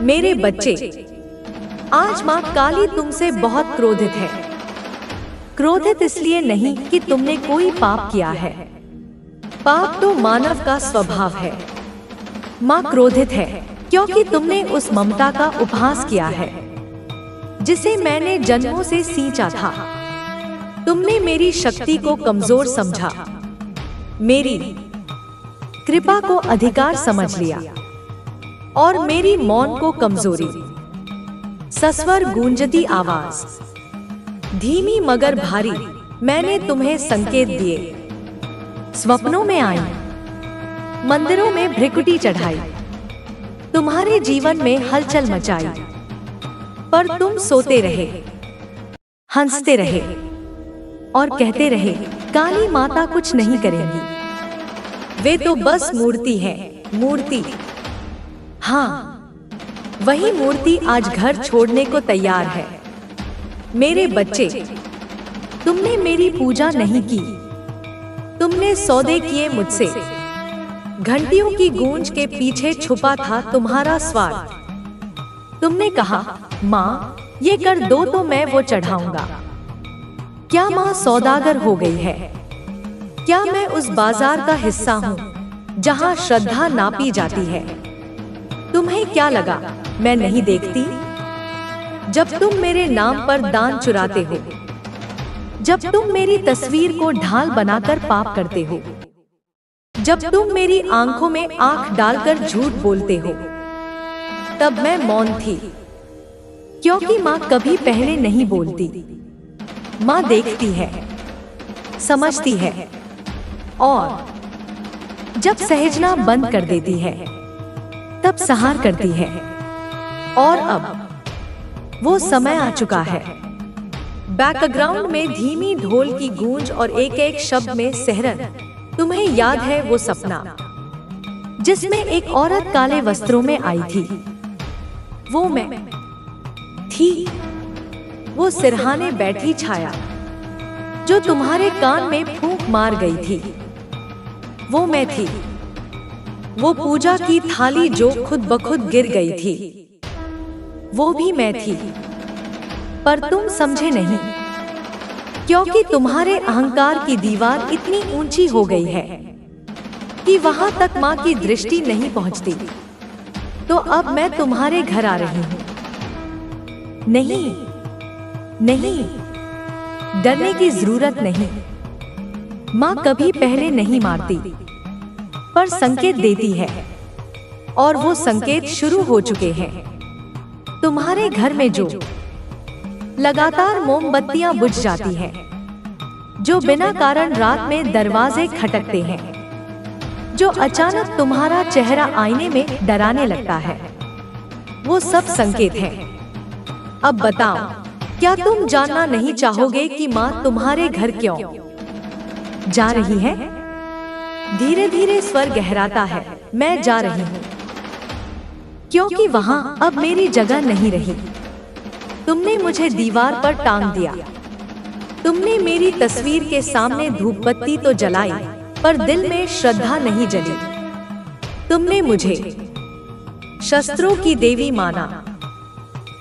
मेरे बच्चे, आज माँ काली तुमसे बहुत क्रोधित है। क्रोधित इसलिए नहीं कि तुमने कोई पाप किया है। पाप तो मानव का स्वभाव है। माँ क्रोधित है क्योंकि तुमने उस ममता का उपहास किया है जिसे मैंने जन्मों से सींचा था। तुमने मेरी शक्ति को कमजोर समझा, मेरी कृपा को अधिकार समझ लिया और मेरी मौन को कमजोरी। सस्वर गूंजती आवाज, धीमी मगर भारी, मैंने तुम्हें संकेत दिए। स्वप्नों में आई, मंदिरों में भ्रिकुटी चढ़ाई, तुम्हारे जीवन में हलचल मचाई, पर तुम सोते रहे, हंसते रहे और कहते रहे काली माता कुछ नहीं करेंगी, वे तो बस मूर्ति है, मूर्ति। हाँ, वही मूर्ति आज घर छोड़ने को तैयार है। मेरे बच्चे, तुमने मेरी पूजा नहीं की, तुमने सौदे किए मुझसे। घंटियों की गूंज के पीछे छुपा था तुम्हारा स्वार्थ। तुमने कहा माँ ये कर दो तो मैं वो चढ़ाऊंगा। क्या माँ सौदागर हो गई है? क्या मैं उस बाजार का हिस्सा हूँ जहाँ श्रद्धा नापी जाती है? तुम्हें क्या लगा मैं नहीं देखती? जब तुम मेरे नाम पर दान चुराते हो, जब तुम मेरी तस्वीर को ढाल बनाकर पाप करते हो, जब तुम मेरी आंखों में आंख डालकर झूठ बोलते हो, तब मैं मौन थी, क्योंकि माँ कभी पहले नहीं बोलती। माँ देखती है, समझती है और जब सहजना बंद कर देती है तब सहार करती है। और अब वो समय आ चुका है। बैकग्राउंड में धीमी ढोल की गूंज और एक एक शब्द में सिहरन। तुम्हें याद है वो सपना जिसमें एक औरत काले वस्त्रों में आई थी? वो मैं थी, वो सिरहाने बैठी छाया जो तुम्हारे कान में फूंक मार गई थी। वो मैं थी, वो पूजा की थाली जो खुद ब खुद गिर गई थी। वो भी मैं थी, पर तुम समझे नहीं, क्योंकि तुम्हारे अहंकार की दीवार इतनी ऊंची हो गई है कि वहां तक माँ की दृष्टि नहीं पहुंचती। तो अब मैं तुम्हारे घर आ रही हूँ। नहीं नहीं, डरने की जरूरत नहीं। माँ कभी पहले नहीं मारती, पर संकेत देती है, और वो संकेत शुरू हो चुके हैं। तुम्हारे घर में जो लगातार मोमबत्तियां बुझ जाती हैं, जो बिना कारण रात में दरवाजे खटकते हैं, जो अचानक तुम्हारा चेहरा आईने में डराने लगता है, वो सब संकेत हैं। अब बताओ, क्या तुम जानना नहीं चाहोगे कि माँ तुम्हारे घर क्यों जा रही है? धीरे धीरे स्वर गहराता है, मैं जा रही हूँ क्योंकि वहां अब मेरी जगह नहीं रही। तुमने मुझे दीवार पर टांग दिया, तुमने मेरी तस्वीर के सामने धूपबत्ती तो जलाई, पर दिल में श्रद्धा नहीं जली। तुमने मुझे शस्त्रों की देवी माना,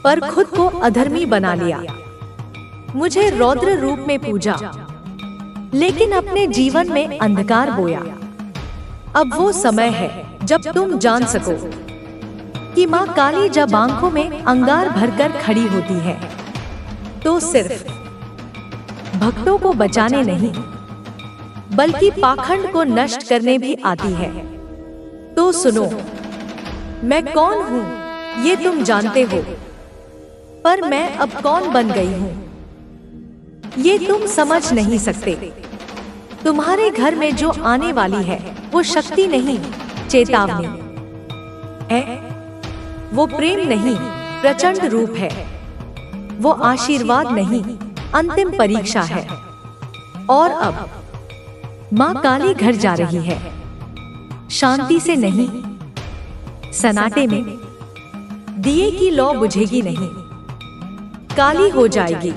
पर खुद को अधर्मी बना लिया। मुझे रौद्र रूप में पूजा, लेकिन अपने जीवन में अंधकार बोया। अब वो समय है जब तुम जान सको कि माँ काली जब आंखों में अंगार भरकर खड़ी होती है तो सिर्फ भक्तों को बचाने नहीं, बल्कि पाखंड को नष्ट करने भी आती है। तो सुनो, मैं कौन हूँ ये तुम जानते हो, पर मैं अब कौन बन गई हूँ ये तुम समझ नहीं सकते। तुम्हारे घर में जो आने वाली है वो शक्ति नहीं, चेतावनी है। वो प्रेम नहीं, प्रचंड रूप है। वो आशीर्वाद नहीं, अंतिम परीक्षा है। और अब माँ काली घर जा रही है, शांति से नहीं, सन्नाटे में। दिए की लौ बुझेगी नहीं, काली हो जाएगी।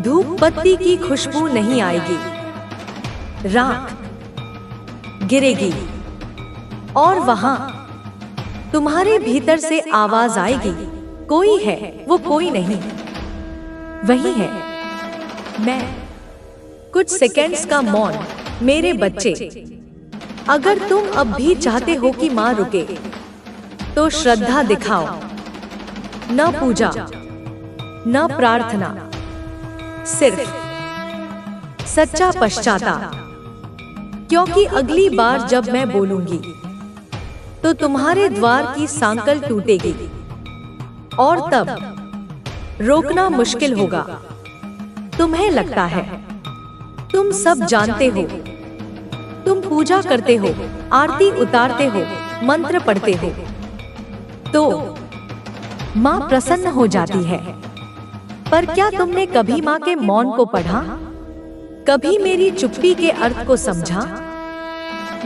धूप बत्ती की खुशबू नहीं आएगी, राख गिरेगी। और वहां तुम्हारे भीतर से आवाज आएगी, कोई है, वो कोई नहीं, वही है मैं। कुछ सेकंड्स का मौन। मेरे बच्चे, अगर तुम अब भी चाहते हो कि माँ रुके, तो श्रद्धा दिखाओ, न पूजा, न प्रार्थना, सिर्फ सच्चा पश्चाताप। क्योंकि अगली बार जब मैं बोलूंगी, तो तुम्हारे द्वार की सांकल टूटेगी, और तब रोकना मुश्किल होगा। तुम्हें लगता है तुम सब जानते हो, तुम पूजा करते हो, आरती उतारते हो, मंत्र पढ़ते हो, तो माँ प्रसन्न हो जाती है। पर क्या तुमने कभी माँ के मौन को पढ़ा? कभी मेरी चुप्पी के अर्थ को समझा?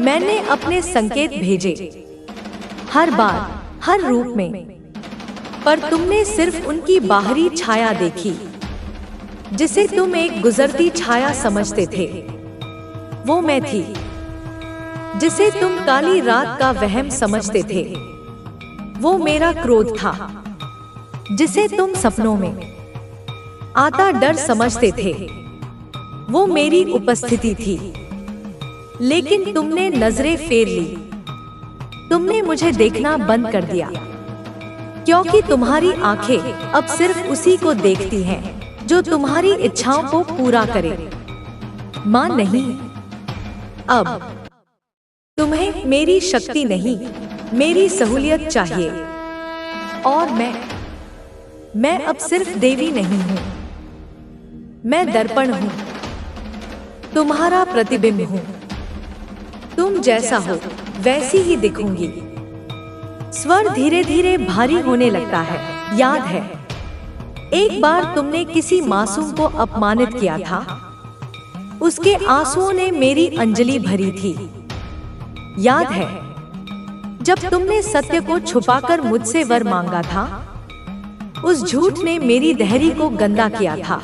मैंने अपने संकेत भेजे, हर बार, हर रूप में, पर तुमने सिर्फ उनकी बाहरी छाया देखी, जिसे तुम एक गुजरती छाया समझते थे। वो मैं थी, जिसे तुम काली रात का वहम समझते थे। वो मेरा क्रोध था, जिसे तुम सपनों में आता डर समझते थे। वो मेरी उपस्थिति थी, लेकिन तुमने नजरें फेर ली। तुमने मुझे देखना बंद कर दिया, क्योंकि तुम्हारी आंखें अब सिर्फ उसी को देखती हैं जो तुम्हारी इच्छाओं को पूरा करे। माँ नहीं, अब तुम्हें मेरी शक्ति नहीं, मेरी सहूलियत चाहिए। और मैं अब सिर्फ देवी नहीं हूँ, मैं दर्पण हूँ, तुम्हारा प्रतिबिंब हूँ। तुम जैसा हो वैसी ही दिखूंगी। स्वर धीरे धीरे भारी होने लगता है। याद है, एक बार तुमने किसी मासूम को अपमानित किया था। उसके आंसुओं ने मेरी अंजलि भरी थी। याद है, जब तुमने सत्य को छुपाकर मुझसे वर मांगा था। उस झूठ ने मेरी दहरी को गंदा किया था।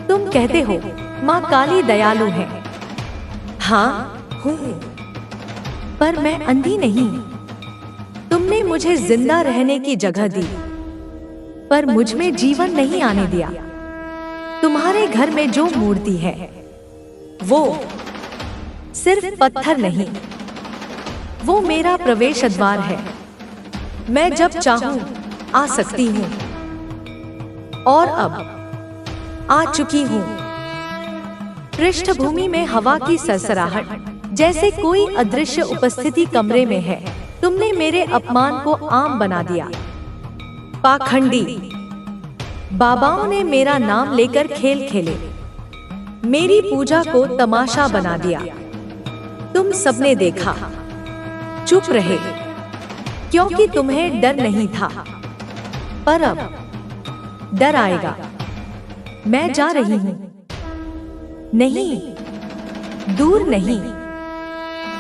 तुम कहते हो माँ काली दयालु है। हाँ हूँ, पर मैं अंधी नहीं। तुमने मुझे जिंदा रहने की जगह दी, पर मुझ में जीवन नहीं आने दिया। तुम्हारे घर में जो मूर्ति है, वो सिर्फ पत्थर नहीं, वो मेरा प्रवेश द्वार है। मैं जब चाहूं आ सकती हूँ, और अब आ चुकी हूँ। पृष्ठभूमि में हवा की सरसराहट, जैसे कोई अदृश्य उपस्थिति कमरे में है। तुमने मेरे अपमान को आम बना दिया। पाखंडी बाबाओं ने मेरा नाम लेकर खेल खेले, मेरी पूजा को तमाशा बना दिया। तुम सबने देखा, चुप रहे, क्योंकि तुम्हें डर नहीं था। पर अब डर आएगा। मैं जा रही हूँ। नहीं, दूर नहीं,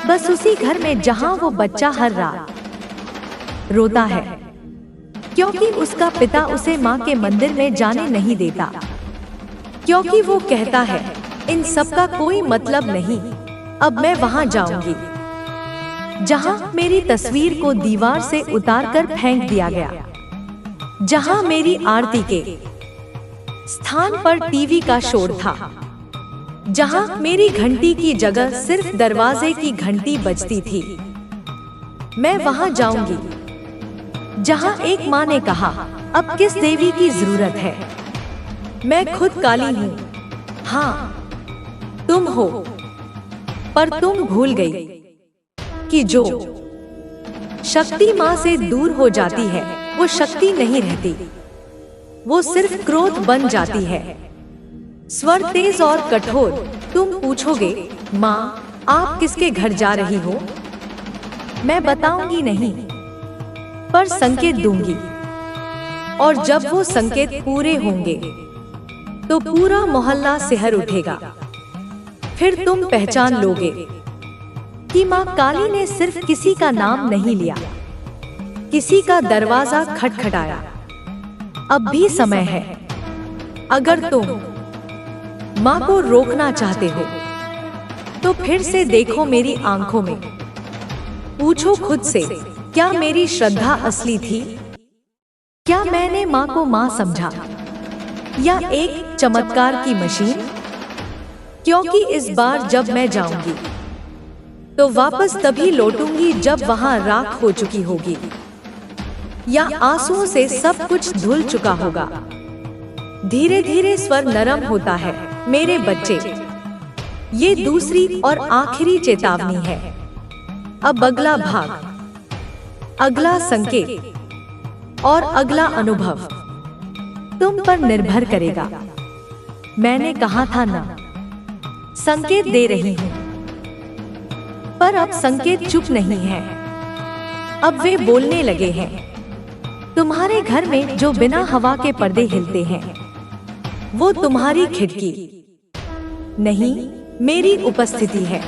बस उसी घर में जहां वो बच्चा हर रात रोता है, क्योंकि उसका पिता उसे माँ के मंदिर में जाने नहीं देता। क्योंकि वो कहता है, इन सब का कोई मतलब नहीं। अब मैं वहां जाऊंगी जहां मेरी तस्वीर को दीवार से उतारकर फेंक दिया गया, जहां मेरी आरती के स्थान पर टीवी का शोर था, जहां मेरी घंटी की जगह सिर्फ दरवाजे की घंटी बजती थी। मैं वहां जाऊंगी जहां एक माँ ने कहा, अब किस देवी की जरूरत है। मैं खुद काली हूँ। हाँ, तुम हो, पर तुम भूल गई कि जो शक्ति माँ से दूर हो जाती है, वो शक्ति नहीं रहती, वो सिर्फ क्रोध बन जाती है। स्वर तेज और कठोर। तुम पूछोगे, माँ आप किसके घर जा रही हो? मैं बताऊंगी नहीं, पर संकेत दूंगी। और जब वो संकेत पूरे होंगे, तो पूरा मोहल्ला सिहर उठेगा। फिर तुम पहचान लोगे कि माँ काली ने सिर्फ किसी का नाम नहीं लिया, किसी का दरवाजा खटखटाया। अब भी समय है। अगर तुम माँ को रोकना चाहते हो, तो फिर से देखो मेरी आंखों में। पूछो खुद से, क्या मेरी श्रद्धा असली थी? क्या मैंने माँ को माँ समझा, या एक चमत्कार की मशीन? क्योंकि इस बार जब मैं जाऊंगी तो वापस तभी लौटूंगी जब वहां राख हो चुकी होगी, या आंसुओं से सब कुछ धुल चुका होगा। धीरे धीरे स्वर नरम होता है, मेरे बच्चे, ये दूसरी और आखिरी चेतावनी है। अब अगला भाग, अगला संकेत और अगला अनुभव तुम पर निर्भर करेगा। मैंने कहा था ना, संकेत दे रही हूं, पर अब संकेत चुप नहीं है, अब वे बोलने लगे हैं। तुम्हारे घर में जो बिना हवा के पर्दे हिलते हैं, वो तुम्हारी खिड़की नहीं, मेरी उपस्थिति है।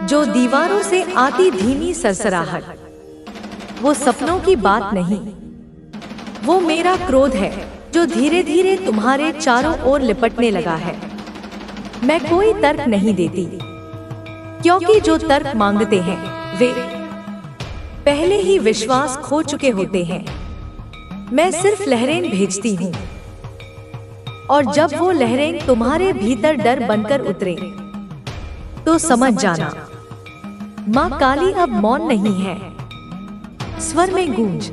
जो दीवारों से आती धीमी सरसराहट, वो सपनों की बात नहीं, वो मेरा क्रोध है जो धीरे धीरे तुम्हारे चारों ओर लिपटने लगा है। मैं कोई तर्क नहीं देती, क्योंकि जो तर्क मांगते हैं वे पहले ही विश्वास खो चुके होते हैं। मैं सिर्फ लहरें भेजती हूँ, और जब वो लहरें तुम्हारे भीतर डर बनकर उतरे तो समझ जाना, माँ काली अब मौन नहीं है। स्वर में गूंज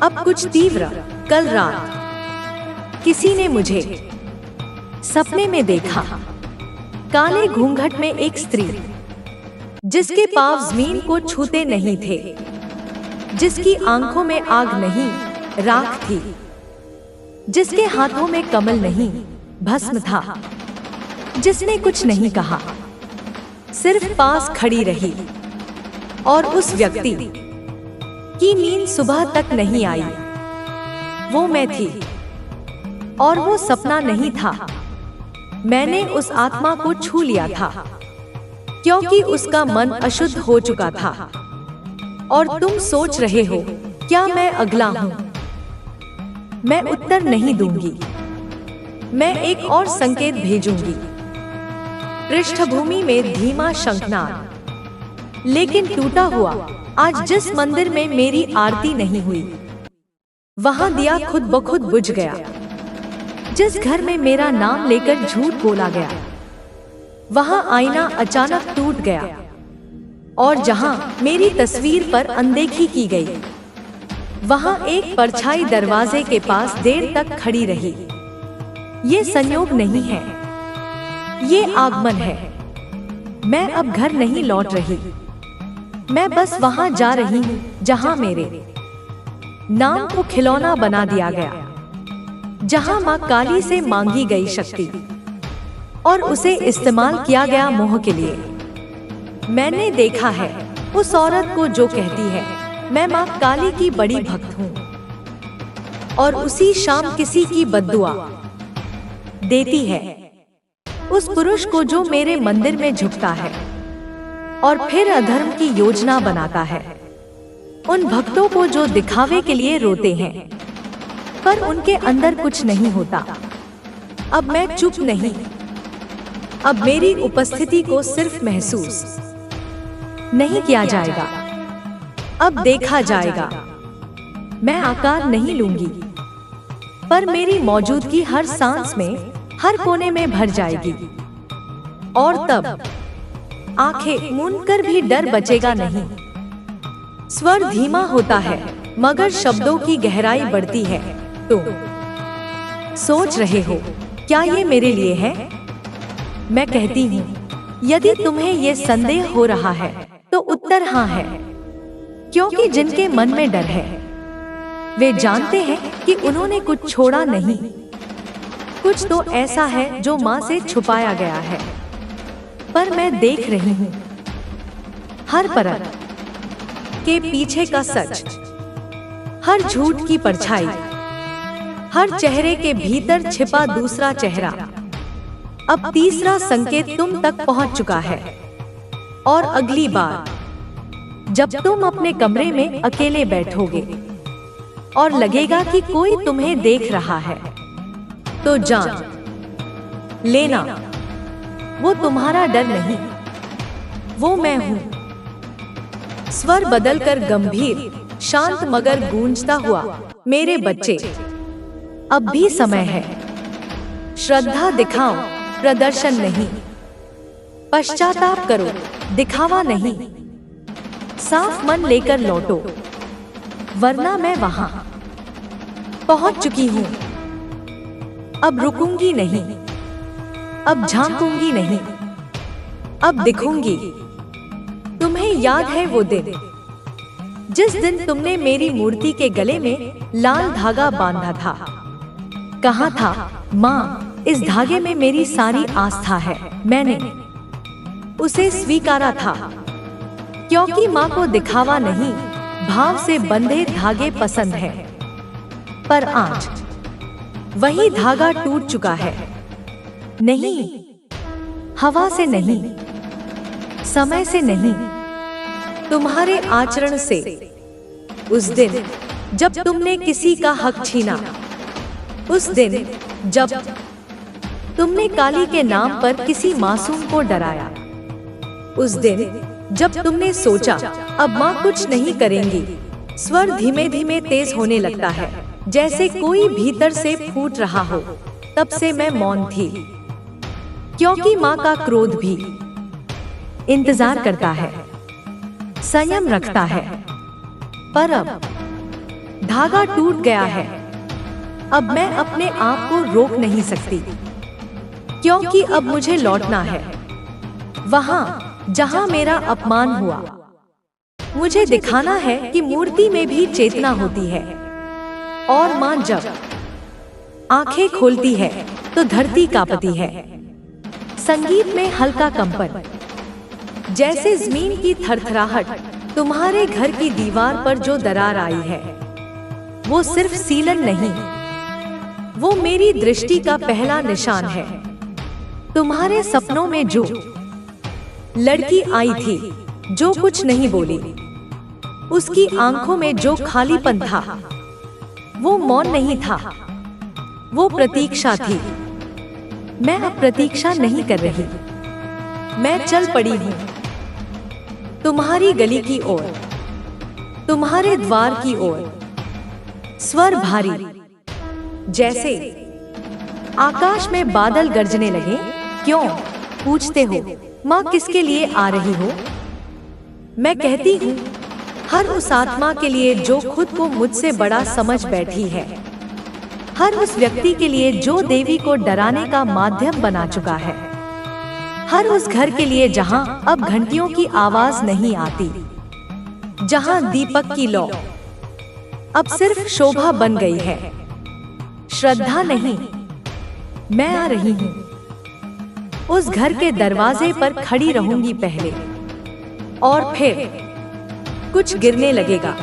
अब कुछ तीव्र। कल रात किसी ने मुझे सपने में देखा, काले घूंघट में एक स्त्री, जिसके पांव जमीन को छूते नहीं थे, जिसकी आंखों में आग नहीं राख थी, जिसके हाथों में कमल नहीं भस्म था, जिसने कुछ नहीं कहा, सिर्फ पास खड़ी रही। और उस व्यक्ति की नींद सुबह तक नहीं आई। वो मैं थी, और वो सपना नहीं था। मैंने उस आत्मा को छू लिया था, क्योंकि उसका मन अशुद्ध हो चुका था। और तुम सोच रहे हो, क्या मैं अगला हूं? मैं उत्तर नहीं दूंगी, मैं एक और संकेत भेजूंगी। पृष्ठभूमि में धीमा शंखनाद, लेकिन टूटा हुआ। आज जिस मंदिर में मेरी आरती नहीं हुई, वहां दिया खुद ब खुद बुझ गया। जिस घर में मेरा नाम लेकर झूठ बोला गया, वहां आईना अचानक टूट गया। और जहां मेरी तस्वीर पर अनदेखी की गई, वहां एक परछाई दरवाजे के पास देर तक खड़ी रही। ये संयोग नहीं है, ये आगमन है। मैं अब घर नहीं लौट रही, मैं बस वहां जा रही हूं जहां मेरे नाम को खिलौना बना दिया गया, जहां माँ काली से मांगी गई शक्ति और उसे इस्तेमाल किया गया मोह के लिए। मैंने देखा है उस औरत को जो कहती है, मैं माँ काली की बड़ी भक्त हूँ, और उसी शाम किसी की बद्दुआ देती है। उस पुरुष को जो मेरे मंदिर में झुकता है और फिर अधर्म की योजना बनाता है। उन भक्तों को जो दिखावे के लिए रोते हैं, पर उनके अंदर कुछ नहीं होता। अब मैं चुप नहीं, अब मेरी उपस्थिति को सिर्फ महसूस नहीं किया जाएगा, अब देखा जाएगा। मैं आकार नहीं लूंगी, पर मेरी मौजूदगी हर सांस में, हर कोने में भर जाएगी। और तब आंखें मूंदकर भी डर बचेगा नहीं। स्वर धीमा होता है, मगर शब्दों की गहराई बढ़ती है। तो सोच रहे हो, क्या ये मेरे लिए है? मैं कहती हूँ, यदि तुम्हें ये संदेह हो रहा है, तो उत्तर हाँ है। क्योंकि जिनके मन में डर है, वे जानते हैं कि उन्होंने कुछ छोड़ा नहीं। कुछ तो ऐसा है जो माँ से छुपाया गया है, पर मैं देख रही हूँ हर परत के पीछे का सच, हर झूठ की परछाई, हर चेहरे के भीतर छिपा दूसरा चेहरा। अब तीसरा संकेत तुम तक पहुंच चुका है, और अगली बार जब तुम अपने कमरे में अकेले बैठोगे और लगेगा कि कोई तुम्हें देख रहा है, तो जान लेना, वो तुम्हारा डर नहीं, वो मैं हूं। स्वर बदलकर गंभीर, शांत मगर गूंजता हुआ, मेरे बच्चे, अब भी समय है। श्रद्धा दिखाओ, प्रदर्शन नहीं। पश्चाताप करो, दिखावा नहीं। साफ मन लेकर लौटो, वरना मैं वहां पहुंच चुकी हूं। अब रुकूंगी नहीं, अब झांकूंगी नहीं, अब दिखूंगी। तुम्हें याद है वो दिन, जिस दिन तुमने मेरी मूर्ति के गले में लाल धागा बांधा था? कहा था, माँ, इस धागे में मेरी सारी आस्था है। मैंने उसे स्वीकारा था, क्योंकि माँ को दिखावा नहीं, भाव से बंधे धागे पसंद है। पर आज वही धागा टूट चुका है। नहीं, हवा से नहीं, समय से नहीं, तुम्हारे आचरण से। उस दिन जब तुमने किसी का हक छीना, उस दिन जब तुमने काली के नाम पर किसी मासूम को डराया, उस दिन जब तुमने सोचा अब माँ कुछ नहीं करेंगी। स्वर धीमे धीमे तेज होने लगता है, जैसे कोई भीतर से फूट रहा हो। तब से मैं मौन थी, क्योंकि माँ का क्रोध भी इंतजार करता है, संयम रखता है। पर अब धागा टूट गया है। अब मैं अपने आप को रोक नहीं सकती, क्योंकि अब मुझे लौटना है वहां जहां मेरा अपमान हुआ। मुझे दिखाना है कि मूर्ति में भी चेतना होती है, और मां जब आंखें खोलती है तो धरती कांपती है। संगीत में हल्का कंपन, जैसे जमीन की थरथराहट। तुम्हारे घर की दीवार पर जो दरार आई है, वो सिर्फ सीलन नहीं, वो मेरी दृष्टि का पहला निशान है। तुम्हारे सपनों में जो लड़की आई थी, जो कुछ नहीं बोली, उसकी आंखों में जो खालीपन था, वो मौन नहीं था, वो प्रतीक्षा थी। मैं अब प्रतीक्षा नहीं कर रही, मैं चल पड़ी हूँ तुम्हारी गली की ओर, तुम्हारे द्वार की ओर। स्वर भारी, जैसे आकाश में बादल गरजने लगे। क्यों पूछते हो, माँ किसके लिए आ रही हो? मैं कहती हूँ, हर उस आत्मा के लिए जो खुद को मुझसे बड़ा समझ बैठी है, हर उस व्यक्ति के लिए जो देवी को डराने का माध्यम बना चुका है, हर उस घर के लिए जहां अब घंटियों की आवाज नहीं आती, जहां दीपक की लौ अब सिर्फ शोभा बन गई है। श्रद्धा नहीं, मैं आ रही हूं। उस घर के दरवाजे पर खड़ी रहूंगी पहले, और फिर कुछ गिरने लगेगा।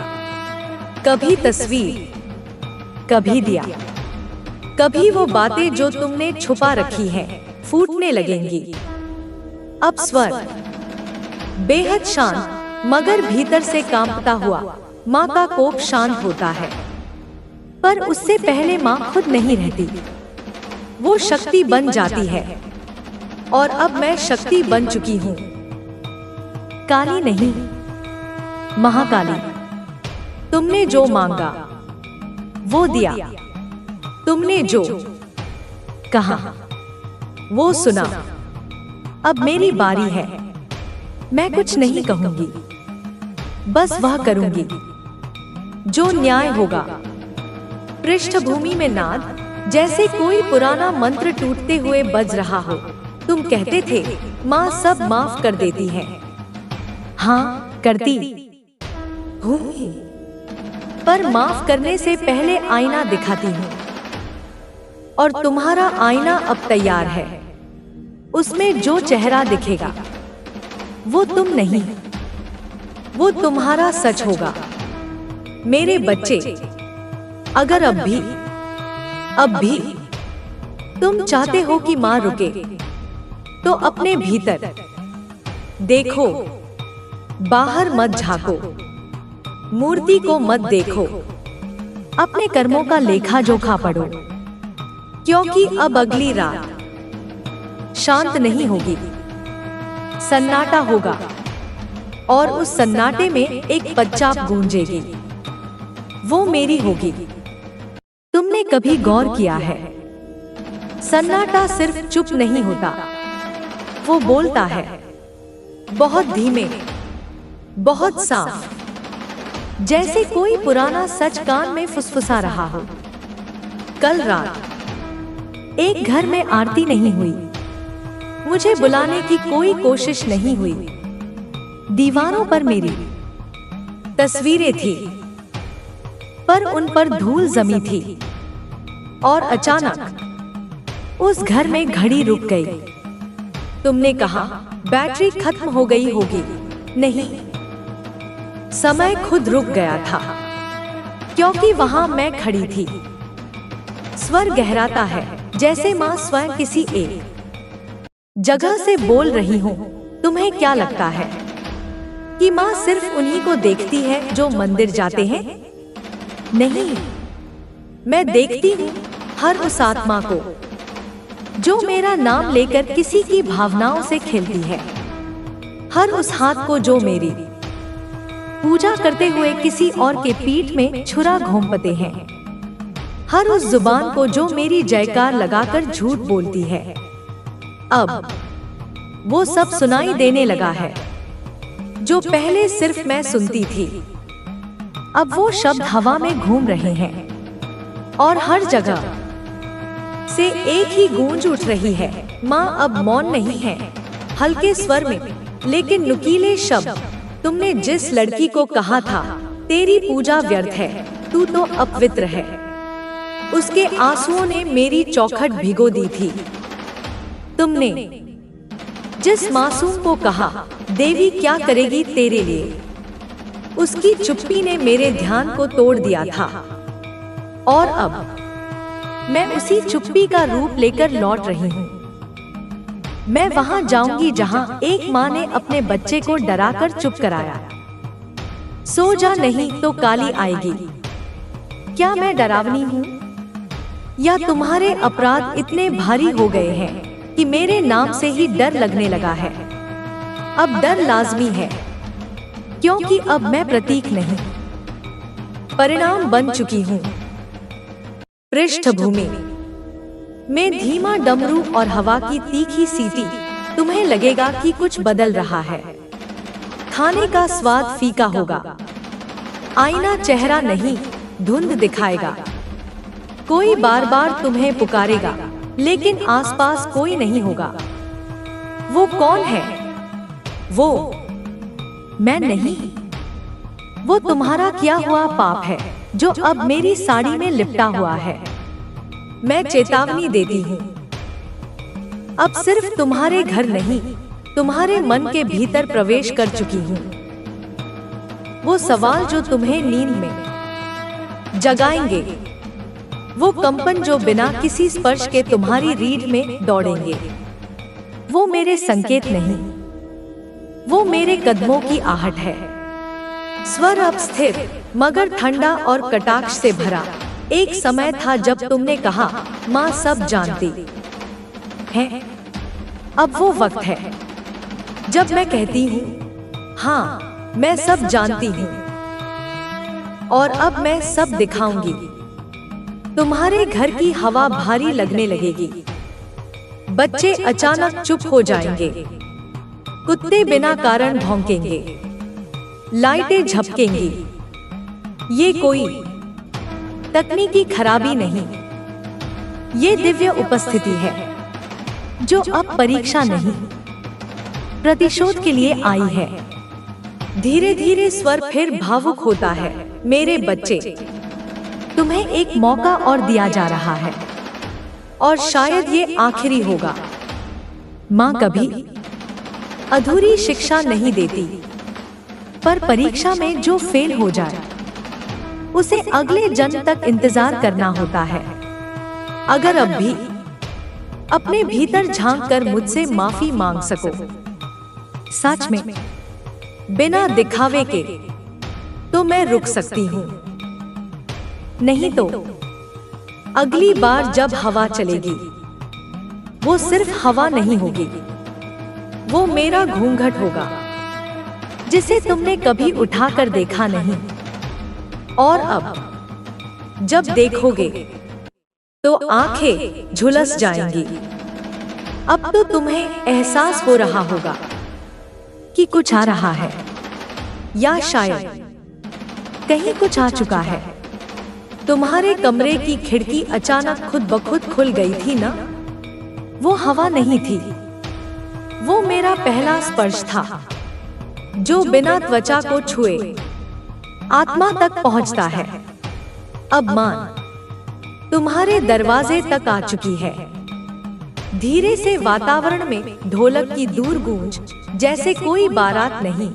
कभी तस्वीर, कभी दिया, कभी वो बातें जो तुमने छुपा रखी हैं, फूटने लगेंगी। अब स्वर बेहद शांत, मगर भीतर से कांपता हुआ। माँ का कोप शांत होता है, पर उससे पहले माँ खुद नहीं रहती, वो शक्ति बन जाती है। और अब मैं शक्ति बन चुकी हूँ। काली नहीं, महाकाली। तुमने जो मांगा वो दिया, तुमने जो कहा वो सुना। अब मेरी बारी है। मैं कुछ नहीं कहूंगी, बस वह करूंगी जो न्याय होगा। पृष्ठभूमि में नाद, जैसे कोई पुराना मंत्र टूटते हुए बज रहा हो। तुम कहते थे, माँ सब माफ कर देती है। हाँ, करती हूँ, पर माफ करने से पहले आईना दिखाती हूँ। और तुम्हारा आईना अब तैयार है। उसमें जो चेहरा दिखेगा वो तुम नहीं, वो तुम्हारा सच होगा। मेरे बच्चे, अगर अब भी तुम चाहते हो कि माँ रुके, तो अपने भीतर देखो, बाहर मत झांको, मूर्ति को मत देखो, अपने कर्मों का लेखा जोखा पढ़ो। क्योंकि अब अगली रात शांत नहीं होगी, सन्नाटा होगा। और उस सन्नाटे में एक पदचाप गूंजेगी, वो मेरी होगी। तुमने कभी गौर किया है, सन्नाटा सिर्फ चुप नहीं होता, वो बोलता है, बहुत धीमे, बहुत साफ, जैसे कोई पुराना सच कान में फुसफुसा रहा हो। कल रात एक घर में आरती नहीं हुई, मुझे बुलाने की कोई कोशिश नहीं हुई। दीवारों पर मेरी तस्वीरें थी, पर उन पर धूल जमी थी। और अचानक उस घर में घड़ी रुक गई। तुमने कहा बैटरी खत्म हो गई होगी। नहीं, समय खुद रुक गया था, क्योंकि वहां मैं खड़ी थी। स्वर गहराता है, जैसे माँ स्वयं किसी एक जगह से बोल रही हूँ। तुम्हें क्या लगता है कि माँ सिर्फ उन्हीं को देखती है जो मंदिर जाते हैं? नहीं, मैं देखती हूँ हर उस आत्मा को जो मेरा नाम लेकर किसी की भावनाओं से खेलती है, हर उस हाथ को जो मेरी पूजा करते हुए किसी और के पीठ में छुरा घोंपते हैं, हर उस जुबान को जो मेरी जयकार लगाकर झूठ बोलती है। अब वो सब सुनाई देने लगा है जो पहले सिर्फ मैं सुनती थी। अब वो शब्द हवा में घूम रहे हैं और हर जगह से एक ही गूंज उठ रही है। माँ अब मौन नहीं है, हल्के स्वर में लेकिन नुकीले शब्द। तुमने जिस लड़की को कहा था तेरी पूजा व्यर्थ है, तू तो अपवित्र है, उसके आंसुओं ने मेरी चौखट भिगो दी थी। तुमने जिस मासूम को कहा देवी क्या करेगी तेरे लिए, उसकी चुप्पी ने मेरे ध्यान को तोड़ दिया था। और अब मैं उसी चुप्पी का रूप लेकर लौट रही हूँ। मैं वहां जाऊंगी जहां एक माँ ने अपने बच्चे को डराकर चुप कराया। सो जा, नहीं तो काली आएगी। क्या मैं डरावनी हूँ, या तुम्हारे अपराध इतने भारी हो गए हैं कि मेरे नाम से ही डर लगने लगा है? अब डर लाजमी है, क्योंकि अब मैं प्रतीक नहीं, परिणाम बन चुकी हूँ। पृष्ठभूमि में धीमा डमरू और हवा की तीखी सीटी। तुम्हें लगेगा कि कुछ बदल रहा है, खाने का स्वाद फीका होगा, आईना चेहरा नहीं धुंध दिखाएगा, कोई बार बार तुम्हें पुकारेगा लेकिन आसपास कोई नहीं होगा। वो कौन है? वो मैं नहीं, वो तुम्हारा किया हुआ पाप है जो अब मेरी साड़ी में लिपटा हुआ है। मैं चेतावनी देती हूँ, अब सिर्फ तुम्हारे घर नहीं, तुम्हारे मन के भीतर प्रवेश कर चुकी हूँ। वो सवाल जो तुम्हें नींद में जगाएंगे, वो कंपन जो बिना किसी स्पर्श के तुम्हारी रीढ़ में दौड़ेंगे, वो मेरे संकेत नहीं, वो मेरे कदमों की आहट है। स्वर अब स्थिर मगर ठंडा और कटाक्ष से भरा। एक समय था जब तुमने कहा माँ सब जानती है। अब वो वक्त है जब मैं कहती हूँ हाँ मैं सब जानती हूँ, और अब मैं सब दिखाऊंगी। तुम्हारे घर की हवा भारी लगने लगेगी, बच्चे अचानक चुप हो जाएंगे, कुत्ते बिना कारण भौंकेंगे, लाइटें झपकेंगी। ये कोई तकनीकी खराबी नहीं, ये दिव्य उपस्थिति है जो अब परीक्षा नहीं प्रतिशोध के लिए आई है। धीरे धीरे स्वर फिर भावुक होता है। मेरे बच्चे, तुम्हें एक मौका और दिया जा रहा है, और शायद ये आखिरी होगा। माँ कभी अधूरी शिक्षा नहीं देती, पर परीक्षा में जो फेल हो जाए उसे अगले जन्म तक इंतजार करना होता है। अगर अब भी अपने भीतर झांक कर मुझसे माफी मांग सको, सच में बिना दिखावे के, तो मैं रुक सकती हूँ। नहीं तो अगली बार जब हवा चलेगी, वो सिर्फ हवा नहीं होगी, वो मेरा घूंघट होगा जिसे तुमने कभी उठाकर देखा नहीं, और अब जब देखोगे तो आंखें झुलस जाएंगी। अब तो तुम्हें एहसास हो रहा होगा कि कुछ आ रहा है, या शायद कहीं कुछ आ चुका है। तुम्हारे कमरे की खिड़की अचानक खुद ब खुद खुल गई थी ना? वो हवा नहीं थी, वो मेरा पहला स्पर्श था, जो बिना त्वचा को छुए आत्मा तक पहुंचता है। अब मान तुम्हारे दरवाजे तक आ चुकी है। धीरे से वातावरण में ढोलक की दूर गूंज, जैसे कोई बारात नहीं,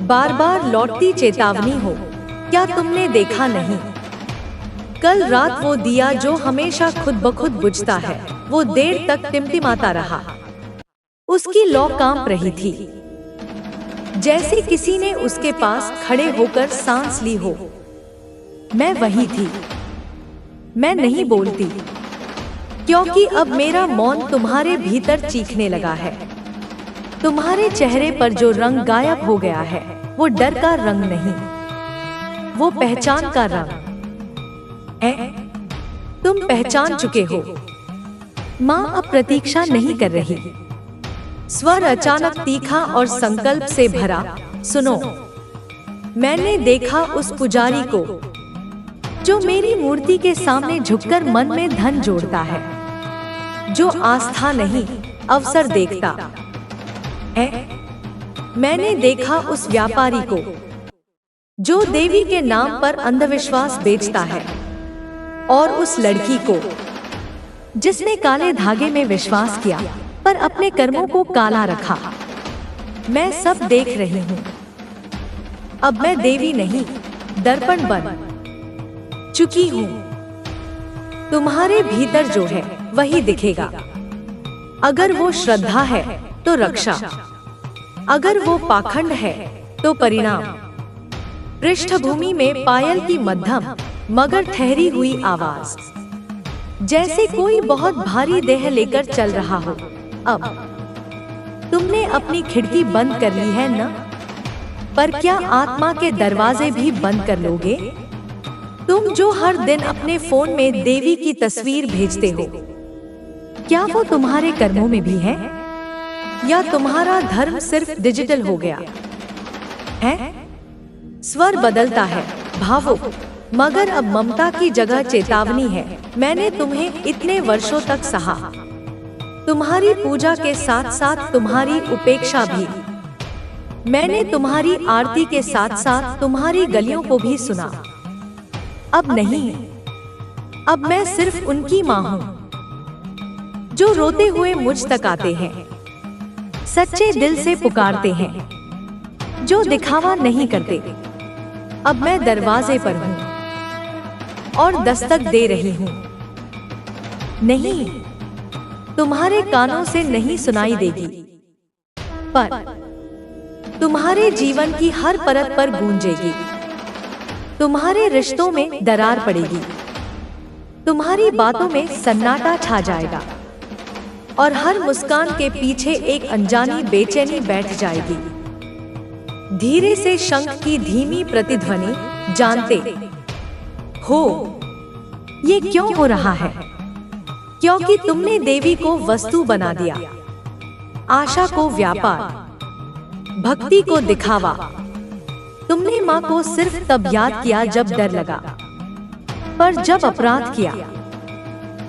बार बार लौटती चेतावनी हो। क्या तुमने देखा नहीं? कल रात वो दिया जो हमेशा खुद ब खुद बुझता है, वो देर तक टिमटिमाता रहा। उसकी लौ कांप रही थी, जैसे किसी ने उसके पास खड़े होकर सांस ली हो। मैं वही थी। मैं नहीं बोलती, क्योंकि अब मेरा मौन तुम्हारे भीतर चीखने लगा है। तुम्हारे चेहरे पर जो रंग गायब हो गया है, वो डर का रंग नहीं, वो पहचान का रंग है। तुम पहचान चुके हो। माँ अब प्रतीक्षा नहीं कर रही। स्वर अचानक तीखा और संकल्प से भरा। सुनो, मैंने देखा उस पुजारी को जो मेरी मूर्ति के सामने झुककर मन में धन जोड़ता है, जो आस्था नहीं अवसर देखता है। मैंने देखा उस व्यापारी को जो देवी के नाम पर अंधविश्वास बेचता है, और उस लड़की को जिसने काले धागे में विश्वास किया पर अपने कर्मों को काला रखा। मैं सब देख रही हूँ। अब मैं देवी नहीं, दर्पण बन चुकी हूँ। तुम्हारे भीतर जो है वही दिखेगा। अगर वो श्रद्धा है तो रक्षा, अगर वो पाखंड है तो परिणाम। पृष्ठभूमि में पायल की मध्यम मगर ठहरी हुई आवाज, जैसे कोई बहुत भारी देह लेकर चल रहा हो। अब तुमने अपनी खिड़की बंद कर ली है ना? पर क्या आत्मा के दरवाजे भी बंद कर लोगे? तुम जो हर दिन अपने फोन में देवी की तस्वीर भेजते हो, क्या वो तुम्हारे कर्मों में भी है, या तुम्हारा धर्म सिर्फ डिजिटल हो गया है? स्वर बदलता है, भावुक, मगर अब ममता की जगह चेतावनी है। मैंने तुम्हें इतने वर्षों तक सहा, तुम्हारी पूजा के साथ साथ तुम्हारी उपेक्षा भी। मैंने तुम्हारी आरती के साथ साथ तुम्हारी गलियों को भी सुना। अब नहीं, अब मैं सिर्फ उनकी माँ हूँ जो रोते हुए मुझ तक आते हैं, सच्चे दिल से पुकारते हैं, जो दिखावा नहीं करते। अब मैं दरवाजे पर हूँ और दस्तक दे रही हूँ। नहीं, तुम्हारे कानों से नहीं सुनाई देगी, पर तुम्हारे जीवन की हर परत पर गूंजेगी। तुम्हारे रिश्तों में दरार पड़ेगी, तुम्हारी बातों में सन्नाटा छा जाएगा, और हर मुस्कान के पीछे एक अनजानी बेचैनी बैठ जाएगी। धीरे से शंख की धीमी प्रतिध्वनि। जानते हो ये क्यों हो रहा है? क्योंकि तुमने देवी को वस्तु बना दिया, आशा को व्यापार, भक्ति को दिखावा। तुमने माँ को सिर्फ तब याद किया जब डर लगा, पर जब अपराध किया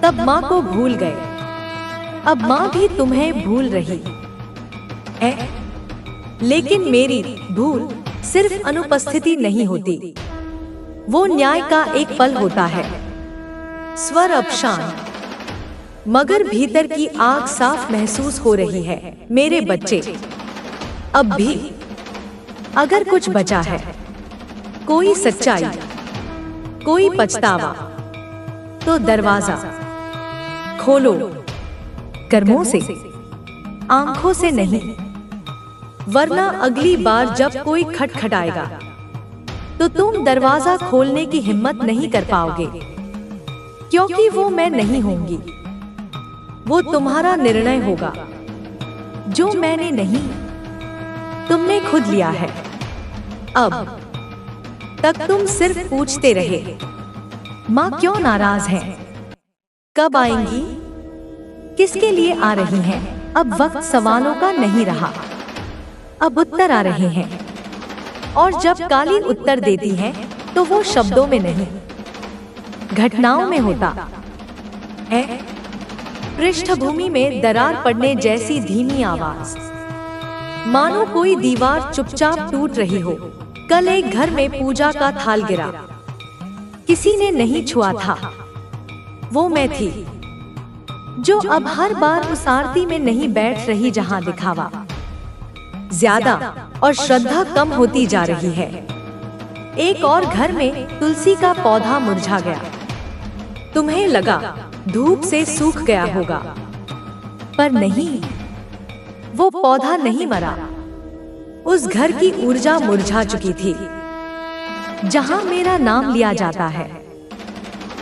तब माँ को भूल गए। अब माँ भी तुम्हें भूल रही है, लेकिन मेरी भूल सिर्फ अनुपस्थिति नहीं होती, वो न्याय का एक पल होता है। स्वर अब शांत, मगर भीतर की आग साफ महसूस हो रही है। मेरे बच्चे, अब भी अगर कुछ बचा है, कोई सच्चाई, कोई पछतावा, तो दरवाजा खोलो। कर्मों से, आंखों से नहीं, वरना अगली बार जब कोई खटखटाएगा तो तुम दरवाजा खोलने की हिम्मत नहीं कर पाओगे, क्योंकि वो मैं नहीं होंगी। वो तुम्हारा निर्णय होगा, जो मैंने नहीं। तुमने खुद लिया है। अब तक तुम सिर्फ पूछते रहे, माँ क्यों नाराज हैं? कब आएंगी? किसके लिए आ रही हैं? अब वक्त सवालों का नहीं रहा, अब उत्तर आ रहे हैं। और जब काली उत्तर देती है तो वो शब्दों में नहीं, घटनाओं में होता है। पृष्ठभूमि में दरार पड़ने जैसी धीमी आवाज, मानो कोई दीवार चुपचाप टूट रही हो। कल एक घर में पूजा का थाल गिरा, किसी ने नहीं छुआ था। वो मैं थी जो अब हर बार उस आरती में नहीं बैठ रही जहां दिखावा ज्यादा और श्रद्धा कम होती जा रही है। एक और घर में तुलसी का पौधा मुरझा गया। तुम्हें लगा धूप से सूख गया होगा, पर नहीं, वो पौधा नहीं मरा। उस घर की ऊर्जा मुरझा चुकी थी। जहां मेरा नाम लिया जाता है,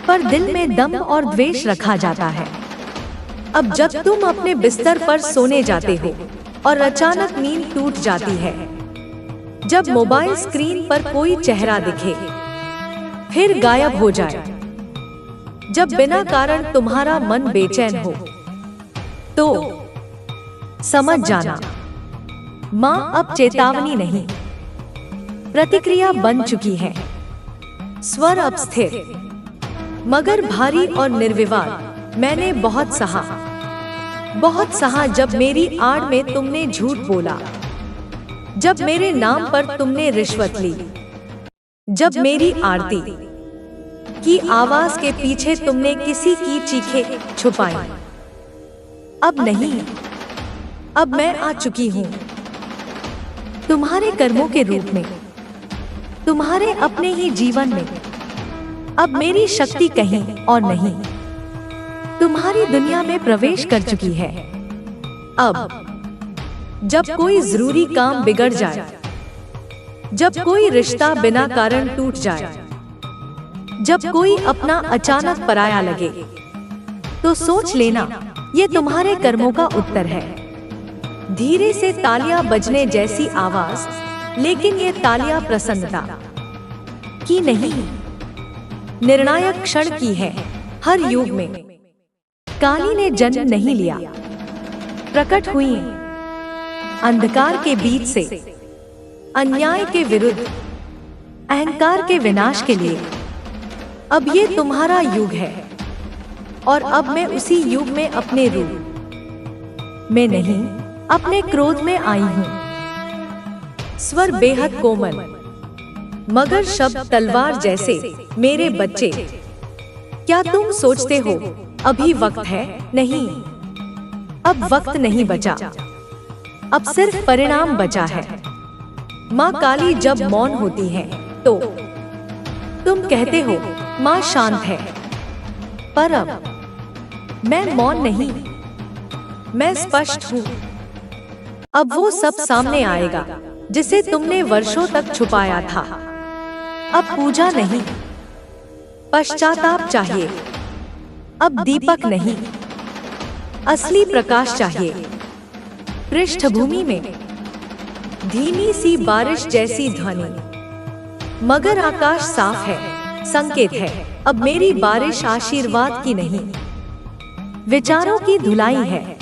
पर दिल में दम और द्वेष रखा जाता है। अब जब तुम अपने बिस्तर पर सोने जाते हो और अचानक नींद टूट जाती है, जब मोबाइल स्क्रीन पर कोई चेहरा दिखे फिर गायब हो जाए, जब बिना कारण तुम्हारा मन बेचैन हो, तो समझ जाना माँ अब चेतावनी नहीं, प्रतिक्रिया बन चुकी है। स्वर अब स्थिर मगर भारी और निर्विवाद। मैंने बहुत सहा जब मेरी आड़ में तुमने झूठ बोला, जब मेरे नाम पर तुमने रिश्वत ली, जब मेरी आरती की आवाज के पीछे तुमने किसी की चीखें छुपाई। अब नहीं, अब मैं आ चुकी हूँ तुम्हारे कर्मों के रूप में, तुम्हारे अपने ही जीवन में। अब मेरी शक्ति कहीं और नहीं, तुम्हारी दुनिया में प्रवेश कर चुकी है। अब जब कोई जरूरी काम बिगड़ जाए, जब कोई रिश्ता बिना कारण टूट जाए, जब कोई अपना अचानक पराया लगे, तो सोच लेना ये तुम्हारे कर्मों का उत्तर है। धीरे से तालियां बजने जैसी आवाज, लेकिन ये तालियां प्रसन्नता की नहीं, निर्णायक क्षण की है। हर युग में काली ने जन्म नहीं लिया, प्रकट हुई अंधकार के बीच से, अन्याय के विरुद्ध, अहंकार के विनाश के लिए। अब ये तुम्हारा युग है और अब मैं उसी युग में अपने रूप में नहीं, अपने क्रोध में आई हूँ। स्वर बेहद कोमल मगर शब्द तलवार जैसे। मेरे बच्चे, क्या तुम सोचते हो अभी वक्त है? नहीं, अब वक्त नहीं बचा, अब सिर्फ परिणाम बचा है। माँ काली जब मौन होती है तो तुम कहते हो माँ शांत है, पर अब मैं मौन नहीं, मैं स्पष्ट हूँ। अब वो सब सामने आएगा जिसे तुमने वर्षों तक छुपाया था। अब पूजा नहीं, पश्चाताप चाहिए। अब दीपक नहीं, असली प्रकाश चाहिए। पृष्ठभूमि में धीमी सी बारिश जैसी ध्वनि, मगर आकाश साफ है, संकेत है। अब मेरी बारिश आशीर्वाद की नहीं, विचारों की धुलाई है।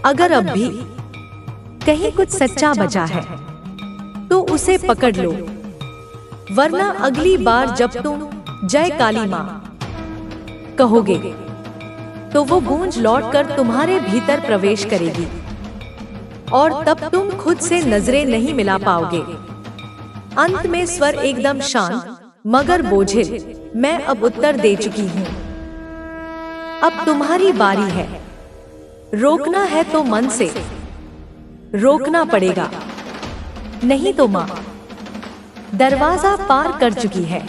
अगर अब भी कहीं कुछ सच्चा बचा है तो उसे पकड़ लो, वरना अगली बार जब तुम जय काली माँ कहोगे तो वो गूंज लौटकर तुम्हारे भीतर प्रवेश करेगी और तब तुम खुद से नजरें नहीं मिला पाओगे। अंत में स्वर एकदम शांत मगर बोझिल, मैं अब उत्तर दे चुकी हूँ। अब तुम्हारी बारी है। रोकना है तो मन से रोकना पड़ेगा, नहीं तो माँ दरवाजा पार कर चुकी है।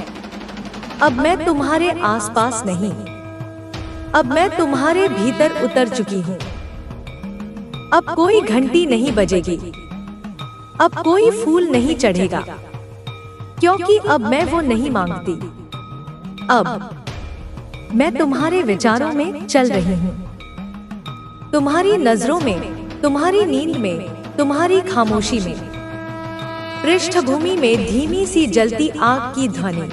अब मैं तुम्हारे आसपास नहीं, अब मैं तुम्हारे भीतर उतर चुकी हूँ। अब कोई घंटी नहीं बजेगी, अब कोई फूल नहीं चढ़ेगा, क्योंकि अब मैं वो नहीं मांगती। अब मैं तुम्हारे विचारों में चल रही हूँ, तुम्हारी नजरों में, तुम्हारी नींद में, तुम्हारी खामोशी में। पृष्ठभूमि में धीमी सी जलती आग की ध्वनि,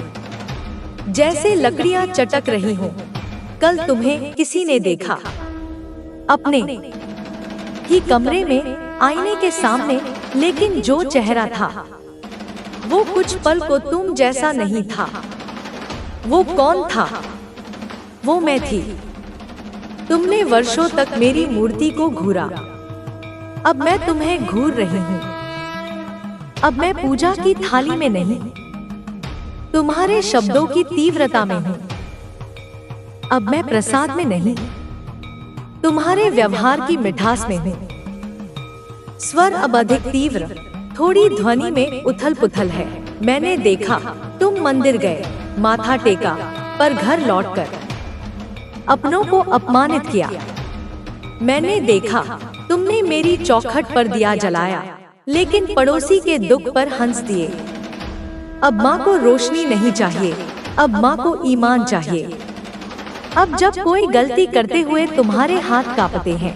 जैसे लकड़ियां चटक रही हों। कल तुम्हें किसी ने देखा, अपने ही कमरे में, आईने के सामने, लेकिन जो चेहरा था वो कुछ पल को तुम जैसा नहीं था। वो कौन था? वो मैं थी। तुमने वर्षों तक मेरी मूर्ति को घूरा, अब मैं तुम्हें घूर रही हूँ। अब मैं पूजा की थाली में नहीं, तुम्हारे शब्दों की तीव्रता में हूँ। अब मैं प्रसाद में नहीं, तुम्हारे व्यवहार की मिठास में हूँ। स्वर अब अधिक तीव्र, थोड़ी ध्वनि में उथल पुथल है। मैंने देखा, तुम मंदिर गए, माथा टेका, पर घर लौटकर अपनों को अपमानित किया। मैंने देखा, तुमने मेरी चौखट पर दिया जलाया, लेकिन पड़ोसी के दुख पर हंस दिए। अब माँ को रोशनी नहीं चाहिए, अब माँ को ईमान चाहिए। अब जब कोई गलती करते हुए तुम्हारे हाथ कांपते हैं,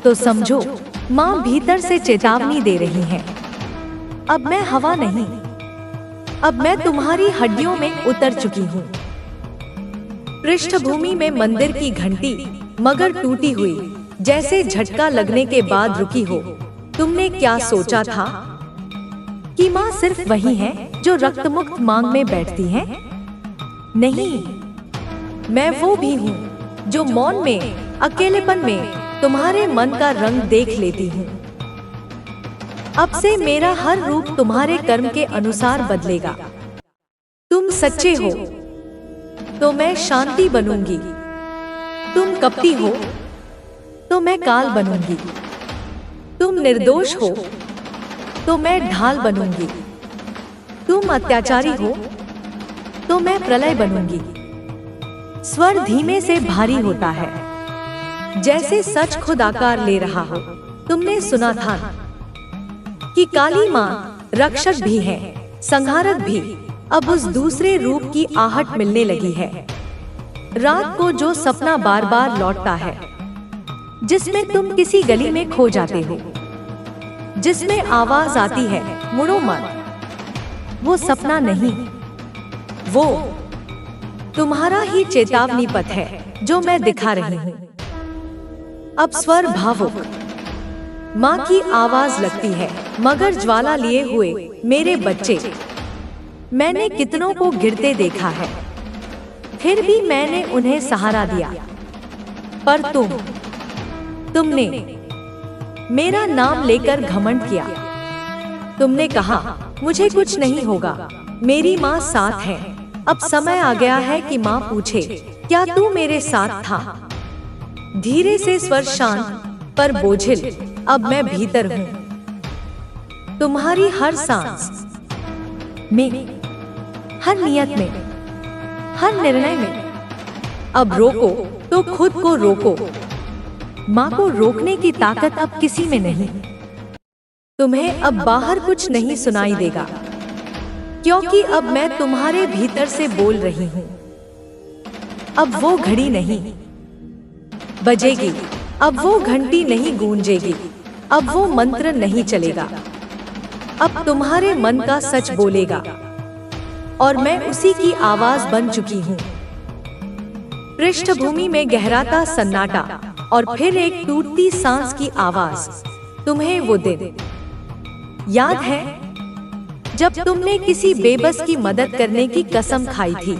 तो समझो माँ भीतर से चेतावनी दे रही है। अब मैं हवा नहीं, अब मैं तुम्हारी हड्डियों में उतर चुकी हूँ। पृष्ठभूमि में मंदिर की घंटी, मगर टूटी हुई, जैसे झटका लगने के बाद रुकी हो। तुमने क्या सोचा था कि माँ सिर्फ वही है जो रक्त मुक्त मांग में बैठती है? नहीं, मैं वो भी हूँ जो मौन में, अकेलेपन में तुम्हारे मन का रंग देख लेती हूँ। अब से मेरा हर रूप तुम्हारे कर्म के अनुसार बदलेगा। तुम सच्चे हो तो मैं शांति बनूंगी, तुम कपटी हो तो मैं काल बनूंगी, तुम निर्दोष हो तो मैं ढाल बनूंगी, तुम अत्याचारी हो तो मैं प्रलय बनूंगी। स्वर धीमे से भारी होता है, जैसे सच खुद आकार ले रहा हो। तुमने सुना था कि काली माँ रक्षक भी है, संहारक भी। अब उस दूसरे रूप की आहट मिलने लगी है। रात को जो सपना बार बार लौटता है, जिसमें तुम किसी गली में खो जाते हो, जिसमें आवाज आती है, मुड़ो मत। वो सपना नहीं, वो तुम्हारा ही चेतावनी पथ है जो मैं दिखा रही हूँ। अब स्वर भावुक, माँ की आवाज लगती है, मगर ज्वाला लिए हुए मेरे बच्चे, मैंने कितनों को गिरते देखा है, फिर भी मैंने उन्हें सहारा दिया। पर तुमने मेरा नाम लेकर घमंड किया। तुमने कहा, मुझे कुछ नहीं होगा, मेरी माँ साथ है। अब समय आ गया है कि माँ पूछे, क्या तू मेरे साथ था? धीरे से स्वर शांत पर बोझिल, अब मैं भीतर हूँ, तुम्हारी हर सांस में, हर नियत में, हर निर्णय में। अब रोको तो खुद को रोको, माँ को रोकने की ताकत अब किसी में नहीं। तुम्हें अब बाहर कुछ नहीं सुनाई देगा, क्योंकि अब मैं तुम्हारे भीतर से बोल रही हूँ। अब वो घड़ी नहीं बजेगी, अब वो घंटी नहीं गूंजेगी, अब वो मंत्र नहीं चलेगा। अब तुम्हारे मन का सच बोलेगा, और मैं उसी की आवाज बन चुकी हूँ। पृष्ठभूमि में गहराता सन्नाटा, और फिर एक टूटती सांस की आवाज। तुम्हें वो दिन याद है जब तुमने किसी बेबस की मदद करने की कसम खाई थी,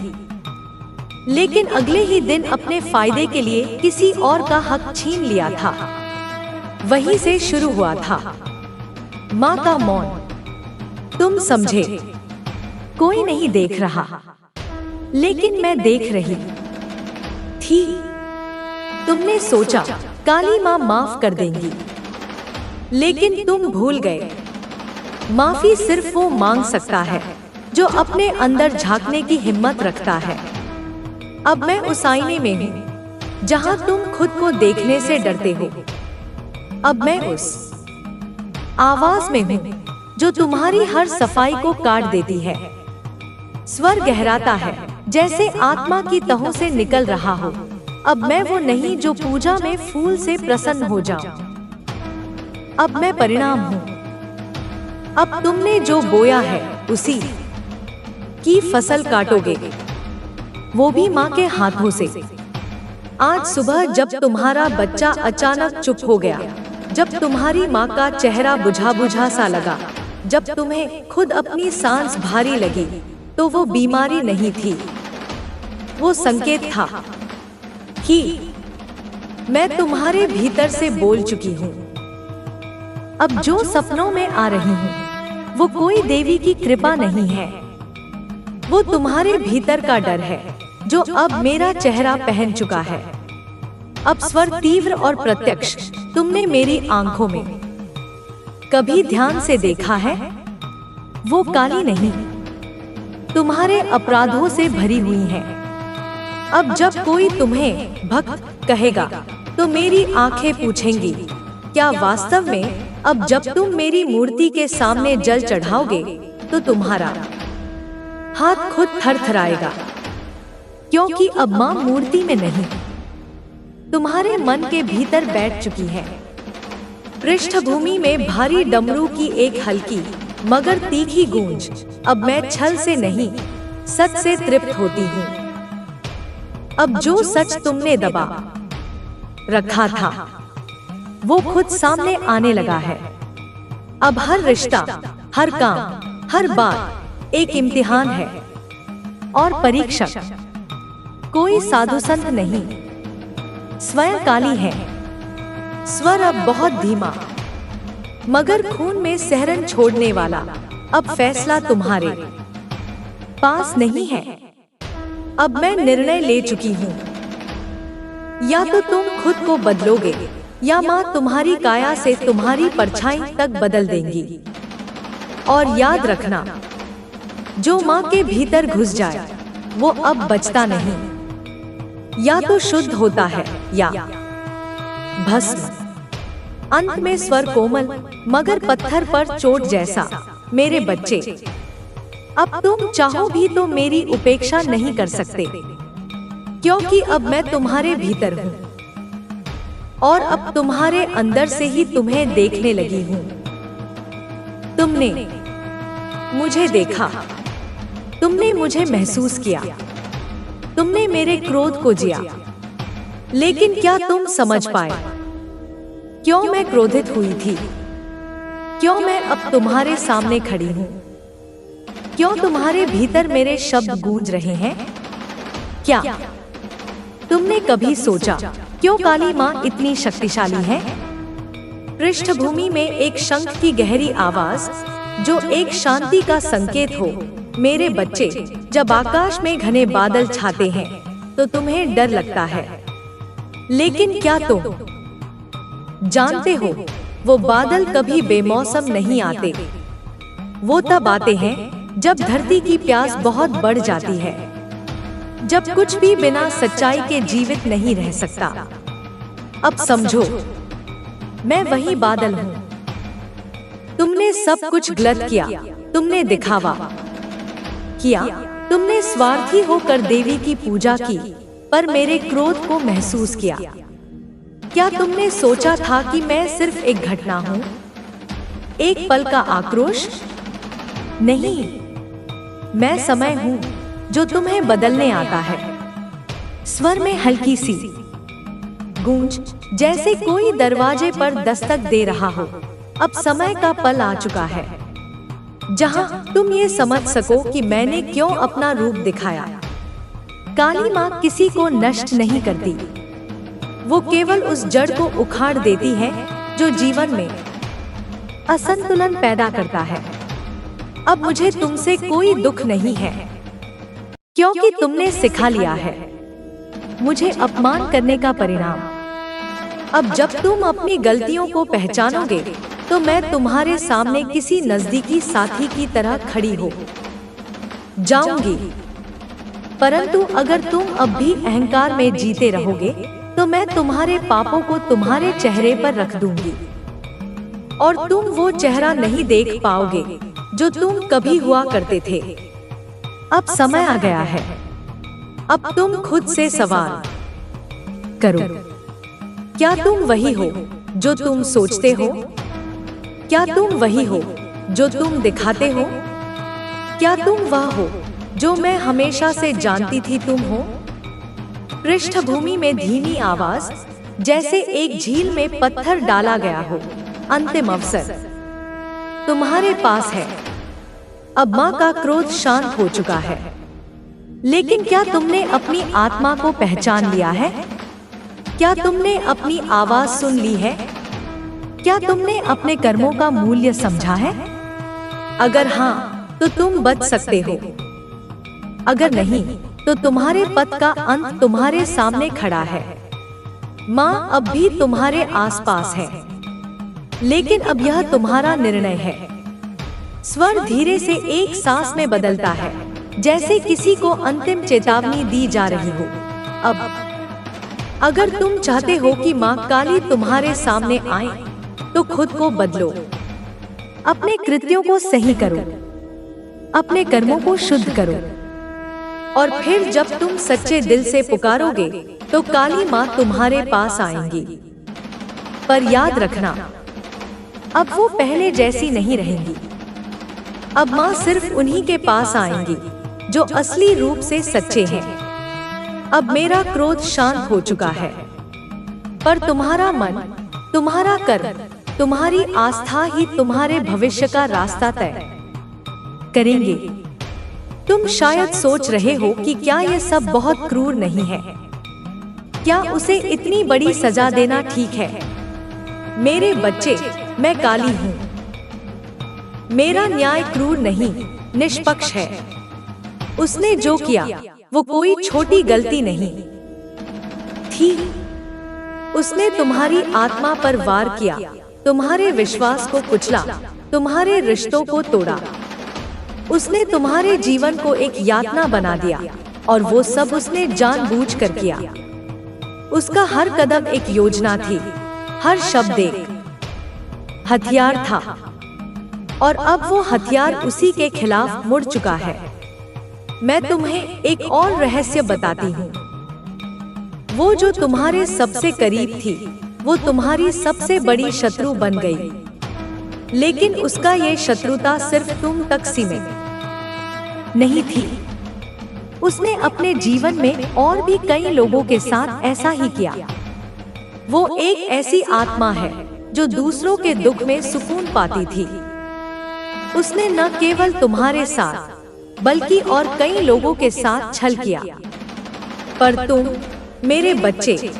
लेकिन अगले ही दिन अपने फायदे के लिए किसी और का हक छीन लिया था? वहीं से शुरू हुआ था माँ का मौन। तुम समझे कोई नहीं देख रहा, लेकिन मैं देख रही थी। तुमने सोचा काली माँ माफ कर देंगी, लेकिन तुम भूल गए, माफी सिर्फ वो मांग सकता है जो अपने अंदर झांकने की हिम्मत रखता है। अब मैं उस आईने में हूँ जहाँ तुम खुद को देखने से डरते हो। अब मैं उस आवाज में हूँ जो तुम्हारी हर सफाई को काट देती है। स्वर गहराता है, जैसे आत्मा की तहों से निकल रहा हो। अब मैं वो नहीं जो पूजा में फूल से प्रसन्न हो जाऊं। अब मैं परिणाम हूँ। अब तुमने जो बोया है उसी की फसल काटोगे, वो भी माँ के हाथों से। आज सुबह जब तुम्हारा बच्चा अचानक चुप हो गया, जब तुम्हारी माँ का चेहरा बुझा बुझा सा लगा, जब तुम्हें खुद अपनी सांस भारी लगी, तो वो बीमारी नहीं थी, वो संकेत था कि मैं तुम्हारे भीतर से बोल चुकी हूँ। अब जो सपनों में आ रही हूँ वो कोई देवी की कृपा नहीं है, वो तुम्हारे भीतर का डर है जो अब मेरा चेहरा पहन चुका है। अब स्वर तीव्र और प्रत्यक्ष, तुमने मेरी आंखों में कभी ध्यान से देखा है? वो काली नहीं, तुम्हारे अपराधों से भरी हुई हैं। अब जब कोई तुम्हें भक्त कहेगा तो मेरी आंखें पूछेंगी, क्या वास्तव में अब जब तुम मेरी मूर्ति के सामने जल चढ़ाओगे तो तुम्हारा हाथ खुद थरथराएगा, क्योंकि अब माँ मूर्ति में नहीं, तुम्हारे मन के भीतर बैठ चुकी है। पृष्ठभूमि में भारी डमरू की एक हल्की मगर तीखी गूंज। अब मैं छल से नहीं, सच से तृप्त होती हूँ। अब जो सच तुमने दबा रखा था वो खुद सामने आने लगा है। अब हर रिश्ता, हर काम, हर बात एक इम्तिहान है और परीक्षक कोई साधु संत नहीं, स्वयं काली है। स्वर अब बहुत धीमा मगर खून में सहरन छोड़ने वाला। अब फैसला तुम्हारे पास नहीं है। अब मैं निर्णय ले चुकी हूँ, या तो तुम खुद को बदलोगे या माँ तुम्हारी काया से तुम्हारी परछाई तक बदल देंगी। और याद रखना, जो माँ के भीतर घुस जाए वो अब बचता नहीं, या तो शुद्ध होता है या भस्म। अंत में स्वर कोमल मगर पत्थर पर चोट जैसा, मेरे बच्चे, अब तुम चाहो भी तो मेरी उपेक्षा नहीं कर सकते, क्योंकि अब मैं तुम्हारे भीतर हूँ और अब तुम्हारे अंदर से ही तुम्हें देखने लगी हूँ। तुमने मुझे देखा, तुमने मुझे महसूस किया, तुमने मेरे क्रोध को जिया, लेकिन क्या तुम समझ पाए क्यों मैं क्रोधित हुई थी? क्यों मैं अब तुम्हारे सामने खड़ी हूँ? क्यों तुम्हारे भीतर मेरे शब्द गूंज रहे हैं? क्या तुमने कभी सोचा क्यों काली माँ इतनी शक्तिशाली है? पृष्ठभूमि में एक शंख की गहरी आवाज जो एक शांति का संकेत हो। मेरे बच्चे, जब आकाश में घने बादल छाते हैं तो तुम्हें डर लगता है, लेकिन क्या तुम जानते हो वो बादल कभी बेमौसम नहीं आते। वो तब आते हैं जब धरती की प्यास बहुत बढ़ जाती है, जब कुछ भी बिना सच्चाई के जीवित नहीं रह सकता। अब समझो, मैं वही बादल हूँ। तुमने सब कुछ गलत किया, तुमने दिखावा किया, तुमने स्वार्थी होकर देवी की पूजा की, पर मेरे क्रोध को महसूस किया। क्या तुमने सोचा था कि मैं सिर्फ एक घटना हूँ, एक पल का आक्रोश? नहीं, मैं समय हूँ जो तुम्हें बदलने आता है। स्वर में हल्की सी गूंज, जैसे कोई दरवाजे पर दस्तक दे रहा हो। अब समय का पल आ चुका है जहां तुम ये समझ सको कि मैंने क्यों अपना रूप दिखाया। काली माँ किसी को नष्ट नहीं करती, वो केवल उस जड़ को उखाड़ देती है जो जीवन में असंतुलन पैदा करता है। अब मुझे तुमसे कोई दुख नहीं है, क्योंकि तुमने सिखा लिया है मुझे अपमान करने का परिणाम। अब जब तुम अपनी गलतियों को पहचानोगे तो मैं तुम्हारे सामने किसी नजदीकी साथी की तरह खड़ी हो जाऊंगी। परंतु अगर तुम अब भी अहंकार में जीते रहोगे तो मैं तुम्हारे पापों को तुम्हारे चेहरे पर रख दूंगी और तुम वो चेहरा नहीं देख पाओगे जो तुम कभी हुआ करते थे। अब समय आ गया है, अब तुम खुद से सवाल करो, क्या तुम वही हो जो तुम सोचते हो? क्या तुम वही हो जो तुम दिखाते हो? क्या तुम वह हो जो मैं हमेशा से जानती थी तुम हो? पृष्ठभूमि में धीमी आवाज, जैसे एक झील में पत्थर डाला गया हो। अंतिम अवसर तुम्हारे पास है। अब माँ का क्रोध शांत हो चुका है। लेकिन क्या तुमने अपनी आत्मा को पहचान लिया है? क्या तुमने अपनी आवाज सुन ली है? क्या तुमने अपने कर्मों का मूल्य समझा है? अगर हाँ, तो तुम बच सकते हो। अगर नहीं, तो तुम्हारे पथ का अंत तुम्हारे सामने खड़ा है। माँ अब भी तुम्हारे आसपास है, लेकिन अब यह तुम्हारा निर्णय है। स्वर धीरे से एक सांस में बदलता है, जैसे किसी को अंतिम चेतावनी दी जा रही हो। अब अगर तुम चाहते हो कि माँ काली तुम्हारे सामने आए, तो खुद को बदलो। अपने कृत्यों को सही करो, अपने कर्मों को शुद्ध करो, और फिर जब तुम सच्चे दिल से पुकारोगे, तो काली माँ तुम्हारे पास आएंगी। पर याद रखना, अब वो पहले जैसी नहीं रहेंगी। अब माँ सिर्फ उन्हीं के पास आएंगी जो असली रूप से सच्चे हैं। अब मेरा क्रोध शांत हो चुका है, पर तुम्हारा मन, तुम्हारा कर्म, तुम्हारी आस्था ही तुम्हारे भविष्य का रास्ता तय करेंगे। तुम शायद सोच रहे हो कि क्या यह सब बहुत क्रूर नहीं है? क्या उसे इतनी बड़ी सजा देना ठीक है? मेरे बच्चे, मैं काली हूँ। मेरा न्याय क्रूर नहीं, निष्पक्ष है। उसने जो किया वो कोई छोटी गलती नहीं थी। उसने तुम्हारी आत्मा पर वार किया, तुम्हारे विश्वास को कुचला, तुम्हारे रिश्तों को तोड़ा। उसने तुम्हारे जीवन को एक यातना बना दिया, और वो सब उसने जानबूझकर किया। उसका हर कदम एक योजना थी, हर शब्द एक हथियार था, और अब वो हथियार उसी के खिलाफ मुड़ चुका है। मैं तुम्हें एक और रहस्य बताती हूँ। वो जो तुम्हारे सबसे करीब थी, वो तुम्हारी सबसे बड़ी शत्रु बन गई। लेकिन उसका ये शत्रुता सिर्फ तुम तक सीमित नहीं थी। उसने अपने जीवन में और भी कई लोगों के साथ ऐसा ही किया। वो एक ऐसी आत्मा है जो दूसरों के दुख में सुकून पाती थी। उसने न केवल तुम्हारे साथ, बल्कि और कई लोगों के साथ छल किया। पर तुम, मेरे बच्चे,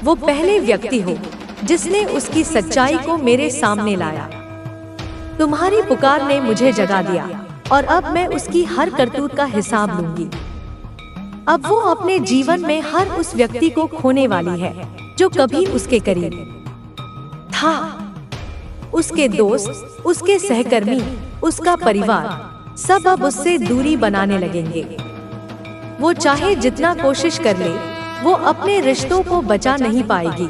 वो पहले व्यक्ति हो जिसने उसकी सच्चाई को मेरे सामने लाया। तुम्हारी पुकार ने मुझे जगा दिया, और अब मैं उसकी हर करतूत का हिसाब लूंगी। अब वो अपने जीवन में हर उस व्यक्ति को खोने वाली है जो कभी उसके करीब था। उसके दोस्त, उसके सहकर्मी, उसका परिवार, सब अब उससे दूरी बनाने लगेंगे। वो चाहे जितना कोशिश कर ले, वो अपने रिश्तों को बचा नहीं पाएगी,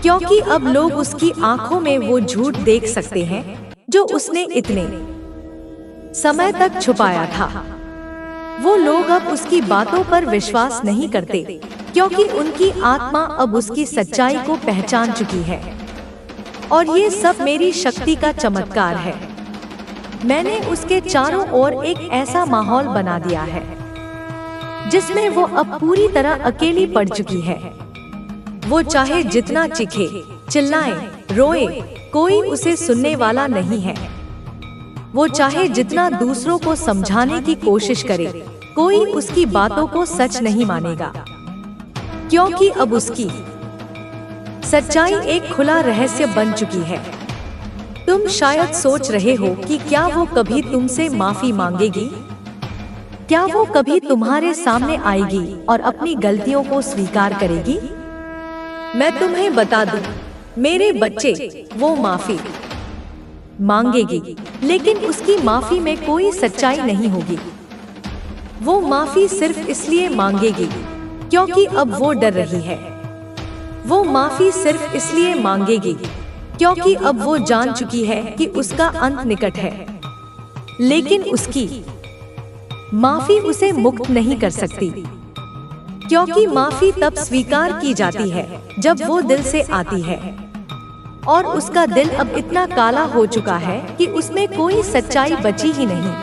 क्योंकि अब लोग उसकी आंखों में वो झूठ देख सकते हैं जो उसने इतने समय तक छुपाया था। वो लोग अब उसकी बातों पर विश्वास नहीं करते, क्योंकि उनकी आत्मा अब उसकी सच्चाई को पहचान चुकी है। और ये सब मेरी शक्ति का चमत्कार है। मैंने उसके चारों ओर एक ऐसा माहौल बना दिया है जिसमें वो अब पूरी तरह अकेली पड़ चुकी है। वो चाहे जितना चीखे, चिल्लाए, रोए, कोई उसे सुनने वाला नहीं है। वो चाहे जितना दूसरों को समझाने की कोशिश करे, कोई उसकी बातों को सच नहीं मानेगा, क्योंकि अब उसकी सच्चाई एक खुला रहस्य बन चुकी है। तुम शायद सोच रहे हो कि क्या वो कभी तुमसे माफी मांगेगी? क्या वो कभी तुम्हारे सामने आएगी और अपनी गलतियों को स्वीकार करेगी? मैं तुम्हें बता दूं, मेरे बच्चे, वो माफी मांगेगी, लेकिन उसकी माफी में कोई सच्चाई नहीं होगी। वो माफी सिर्फ इसलिए मांगेगी क्योंकि अब वो डर रही है। वो माफी सिर्फ इसलिए मांगेगी क्योंकि अब वो जान चुकी है कि उसका अंत निकट है। लेकिन उसकी माफी उसे मुक्त नहीं कर सकती, क्योंकि माफी तब स्वीकार की जाती है जब वो दिल से आती है। और उसका दिल अब इतना काला हो चुका है कि उसमें कोई सच्चाई बची ही नहीं।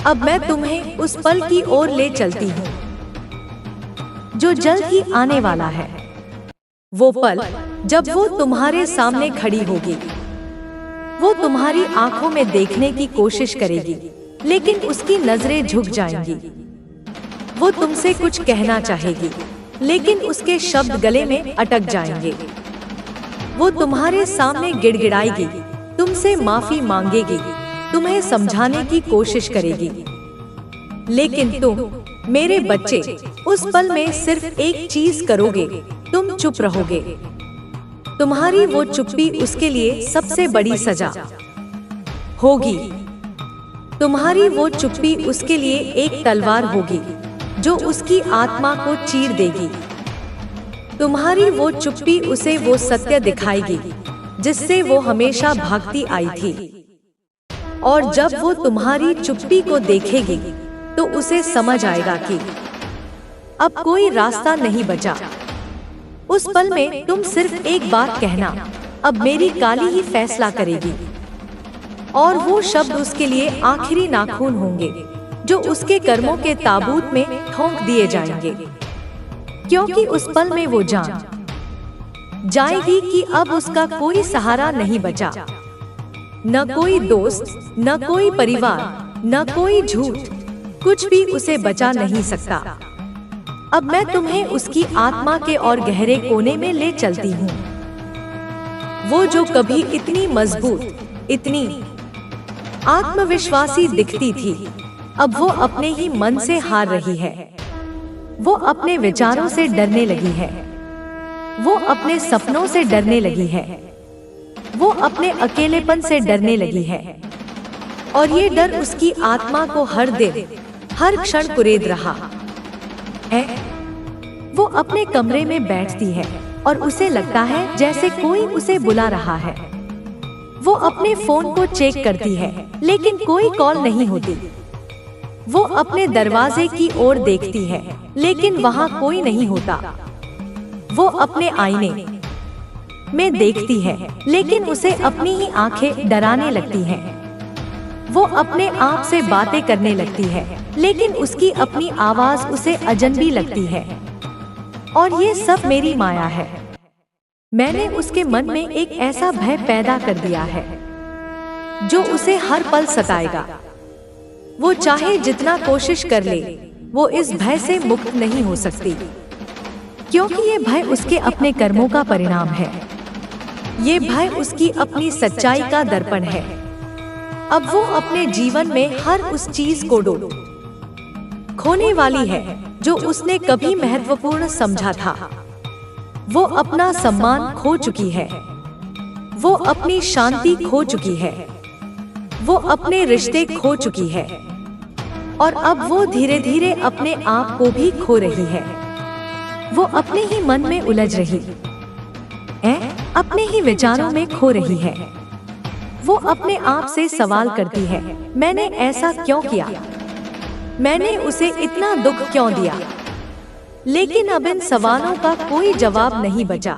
अब मैं तुम्हें उस पल की ओर ले चलती हूँ जो जल्द ही आने वाला है। वो पल जब वो तुम्हारे सामने खड़ी होगी। वो तुम्हारी आंखों में देखने की कोशिश करेगी, लेकिन उसकी नजरें झुक जाएंगी। वो तुमसे कुछ कहना चाहेगी, लेकिन उसके शब्द गले में अटक जाएंगे। वो तुम्हारे सामने गिड़गिड़ाएगी, तुमसे माफी मांगेगी, तुम्हें समझाने की कोशिश करेगी। लेकिन तुम, मेरे बच्चे, उस पल में सिर्फ एक चीज करोगे, तुम चुप रहोगे। तुम्हारी वो चुप्पी उसके लिए सबसे बड़ी सजा होगी। तुम्हारी वो चुप्पी उसके लिए एक तलवार होगी जो उसकी आत्मा को चीर देगी। तुम्हारी वो चुप्पी उसे वो सत्य दिखाएगी जिससे वो हमेशा भागती आई थी। और जब वो तुम्हारी चुप्पी को देखेगी तो उसे समझ आएगा कि अब कोई रास्ता नहीं बचा। उस पल में तुम सिर्फ एक बात कहना, अब मेरी काली ही फैसला करेगी। और वो शब्द उसके लिए आखिरी नाखून होंगे जो उसके कर्मों के ताबूत में ठोंक दिए जाएंगे, क्योंकि उस पल में वो जान जाएगी कि अब उसका कोई सहारा नहीं बचा। न कोई दोस्त, न कोई परिवार, न कोई झूठ, कुछ भी उसे बचा नहीं सकता। अब मैं तुम्हें उसकी आत्मा के और गहरे कोने में ले चलती हूँ। वो जो कभी इतनी मजबूत, इतनी आत्मविश्वासी दिखती थी, अब वो अपने ही मन से हार रही है। वो अपने विचारों से डरने लगी है। वो अपने सपनों से डरने लगी है। वो अपने अकेलेपन से डरने लगी है। और ये डर उसकी आत्मा को हर दिन, हर क्षण कुरेद रहा है। वो अपने कमरे में बैठती है और उसे लगता है जैसे कोई उसे बुला रहा है। वो अपने फोन को चेक करती है, लेकिन कोई कॉल नहीं होती। वो अपने दरवाजे की ओर देखती है, लेकिन वहाँ कोई नहीं होता। वो अपने आईने में देखती है, लेकिन उसे अपनी ही आंखें डराने लगती हैं। वो अपने आप से बातें करने लगती है, लेकिन उसकी अपनी आवाज उसे अजनबी लगती है। और ये सब मेरी माया है। मैंने उसके मन में एक ऐसा भय पैदा कर दिया है जो उसे हर पल सताएगा। वो चाहे जितना कोशिश कर ले, वो इस भय से मुक्त नहीं हो सकती, क्योंकि ये भय उसके अपने कर्मों का परिणाम है। ये भय उसकी अपनी सच्चाई का दर्पण है। अब वो अपने जीवन में हर उस चीज को खोने वाली है जो उसने कभी महत्वपूर्ण समझा था। वो अपना सम्मान खो चुकी है। वो अपनी शांति खो चुकी है। वो अपने रिश्ते खो चुकी है। और अब वो धीरे धीरे अपने आप को भी खो रही है। वो अपने ही मन में उलझ रही है, अपने ही विचारों में खो रही है। वो अपने आप से सवाल करती है, मैंने ऐसा क्यों किया? मैंने उसे इतना दुख क्यों दिया? लेकिन अब इन सवालों का कोई जवाब नहीं बचा,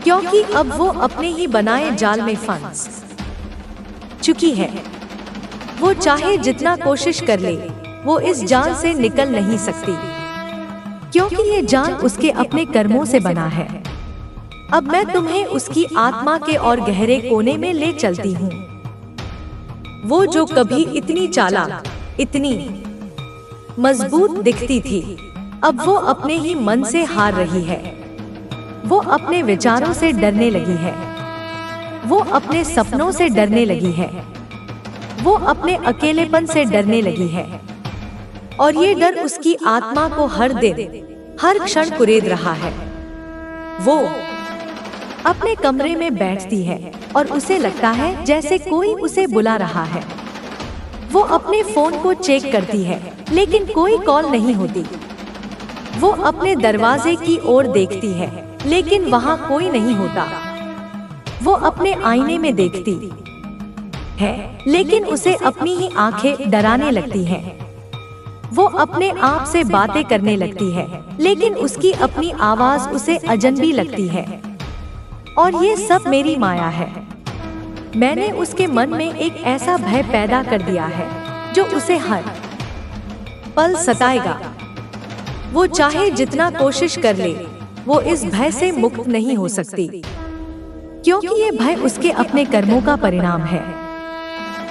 क्योंकि अब वो अपने ही बनाए जाल में फंस चुकी है। वो चाहे जितना कोशिश कर ले, वो इस जाल से निकल नहीं सकती, क्योंकि ये जाल उसके अपने कर्मों से बना है। अब मैं तुम्हें उसकी आत्मा के और गहरे कोने में ले चलती हूँ। वो जो कभी इतनी चालाक, इतनी मजबूत दिखती थी, अब वो अपने ही मन से हार रही है। वो अपने विचारों से डरने लगी है। वो अपने सपनों से डरने लगी है। वो अपने अकेलेपन से डरने लगी है। और ये डर उसकी आत्मा को हर दिन, हर क्षण कुरेद रहा है। वो अपने कमरे में बैठती है और उसे लगता है जैसे कोई उसे बुला रहा है। वो अपने फोन को चेक करती है, लेकिन कोई कॉल नहीं होती। वो अपने दरवाजे की ओर देखती है, लेकिन वहाँ कोई नहीं होता। वो अपने आईने में देखती है, लेकिन उसे अपनी ही आंखें डराने लगती हैं। वो अपने आप से बातें करने लगती है, लेकिन उसकी अपनी आवाज उसे अजनबी लगती है। और ये सब मेरी माया है। मैंने उसके मन में एक ऐसा भय पैदा कर दिया है जो उसे हर पल सताएगा। वो चाहे जितना कोशिश कर ले, वो इस भय से मुक्त नहीं हो सकती, क्योंकि ये भय उसके अपने कर्मों का परिणाम है।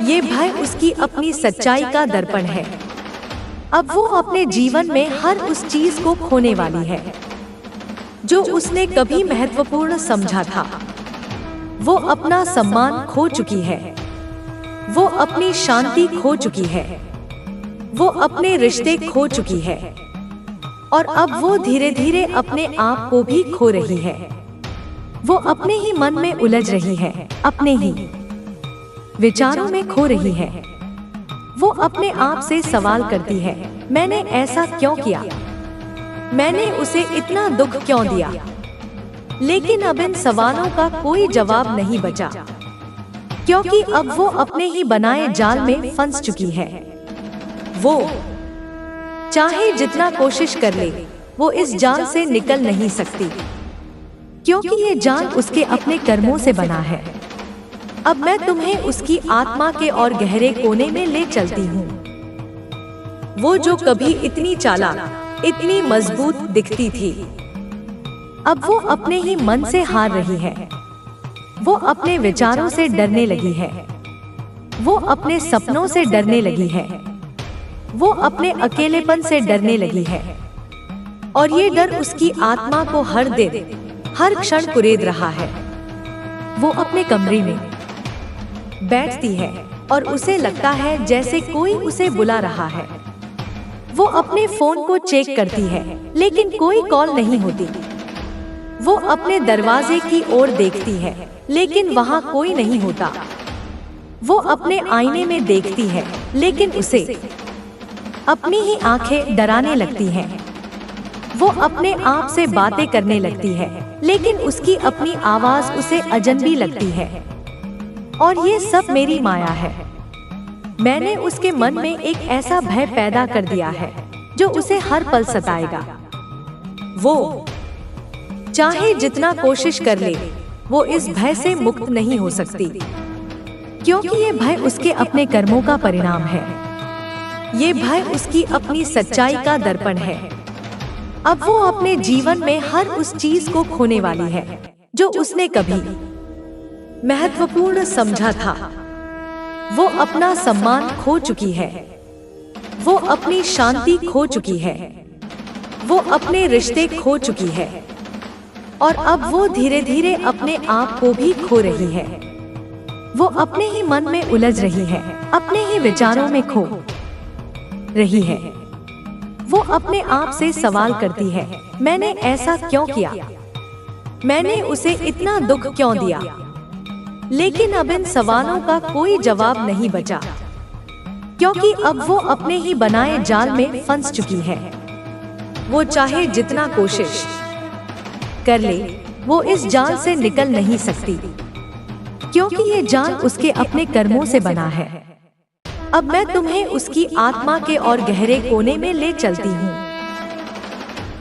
ये भय उसकी अपनी सच्चाई का दर्पण है। अब वो अपने जीवन में हर उस चीज को खोने वाली है जो उसने कभी महत्वपूर्ण समझा था। वो अपना सम्मान खो चुकी है, वो अपनी शांति खो चुकी है, वो अपने रिश्ते खो चुकी है, और अब वो धीरे धीरे अपने आप को भी खो रही है। वो अपने ही मन में उलझ रही है, अपने ही विचारों में खो रही है। वो अपने आप से सवाल करती है, मैंने ऐसा क्यों किया? मैंने उसे इतना दुख क्यों दिया? लेकिन अब इन सवालों का कोई जवाब नहीं बचा, क्योंकि अब वो अपने ही बनाए जाल में फंस चुकी है। वो चाहे जितना कोशिश कर ले, वो इस जाल से निकल नहीं सकती, क्योंकि ये जाल उसके अपने कर्मों से बना है। अब मैं तुम्हें उसकी आत्मा के और गहरे कोने में ले चलती हूँ। वो जो कभी इतनी चालाक, इतनी मजबूत दिखती थी, अब वो अपने ही मन से हार रही है। वो अपने विचारों से डरने लगी है, वो अपने सपनों से डरने लगी है, वो अपने अकेलेपन से डरने लगी है, और ये डर उसकी आत्मा को हर दिन, हर क्षण कुरेद रहा है। वो अपने कमरे में बैठती है और उसे लगता है जैसे कोई उसे बुला रहा है। वो अपने फोन को चेक करती है, लेकिन कोई कॉल नहीं होती। वो अपने दरवाजे की ओर देखती है, लेकिन वहाँ कोई नहीं होता। वो अपने आईने में देखती है, लेकिन उसे अपनी ही आंखें डराने लगती हैं। वो अपने आप से बातें करने लगती है, लेकिन उसकी अपनी आवाज उसे अजनबी लगती है। और ये सब मेरी माया है। मैंने उसके मन में एक ऐसा भय पैदा कर दिया है जो उसे हर पल सताएगा। वो चाहे जितना कोशिश कर ले, वो इस भय से मुक्त नहीं हो सकती, क्योंकि ये भय उसके अपने कर्मों का परिणाम है। ये भय उसकी अपनी सच्चाई का दर्पण है। अब वो अपने जीवन में हर उस चीज को खोने वाली है जो उसने कभी महत्वपूर्ण समझा था। वो अपना सम्मान खो चुकी है, वो अपनी शांति खो चुकी है, वो अपने रिश्ते खो चुकी है, और अब वो धीरे धीरे अपने आप को भी खो रही है। वो अपने ही मन में उलझ रही है, अपने ही विचारों में खो रही है। वो अपने आप से सवाल करती है, मैंने ऐसा क्यों किया? मैंने उसे इतना दुख क्यों दिया? लेकिन अब इन सवालों का कोई जवाब नहीं बचा, क्योंकि अब वो अपने ही बनाए जाल में फंस चुकी है। वो चाहे जितना कोशिश कर ले, वो इस जाल से निकल नहीं सकती, क्योंकि ये जाल उसके अपने कर्मों से बना है। अब मैं तुम्हें उसकी आत्मा के और गहरे कोने में ले चलती हूँ।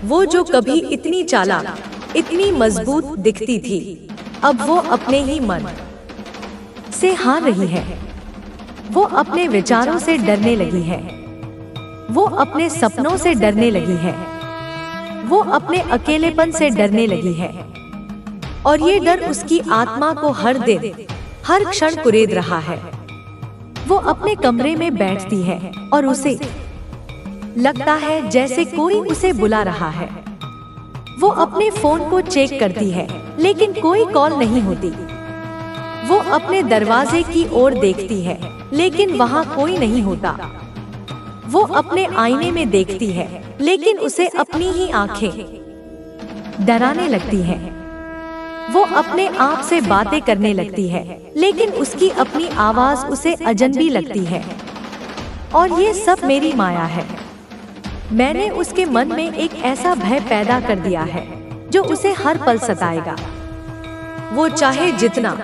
वो जो कभी इतनी चालाक, इतनी मजबूत दिखती थी, अब वो अपने ही मन से हार रही है। वो अपने विचारों से डरने लगी है, वो अपने सपनों से डरने लगी है, वो अपने अकेलेपन से डरने लगी है, और ये डर उसकी आत्मा को हर दिन, हर क्षण कुरेद रहा है। वो अपने कमरे में बैठती है और उसे लगता है जैसे कोई उसे बुला रहा है। वो अपने फोन को चेक करती है, लेकिन कोई कॉल नहीं होती। वो अपने दरवाजे की ओर देखती है, लेकिन वहाँ कोई नहीं होता। वो अपने आईने में देखती है, लेकिन उसे अपनी ही आंखें डराने लगती हैं। वो अपने आप से बातें करने लगती है, लेकिन उसकी अपनी आवाज उसे अजनबी लगती है। और ये सब मेरी माया है। मैंने उसके मन में एक ऐसा भय पैदा कर दिया है जो उसे हर पल सताएगा। वो चाहे जितना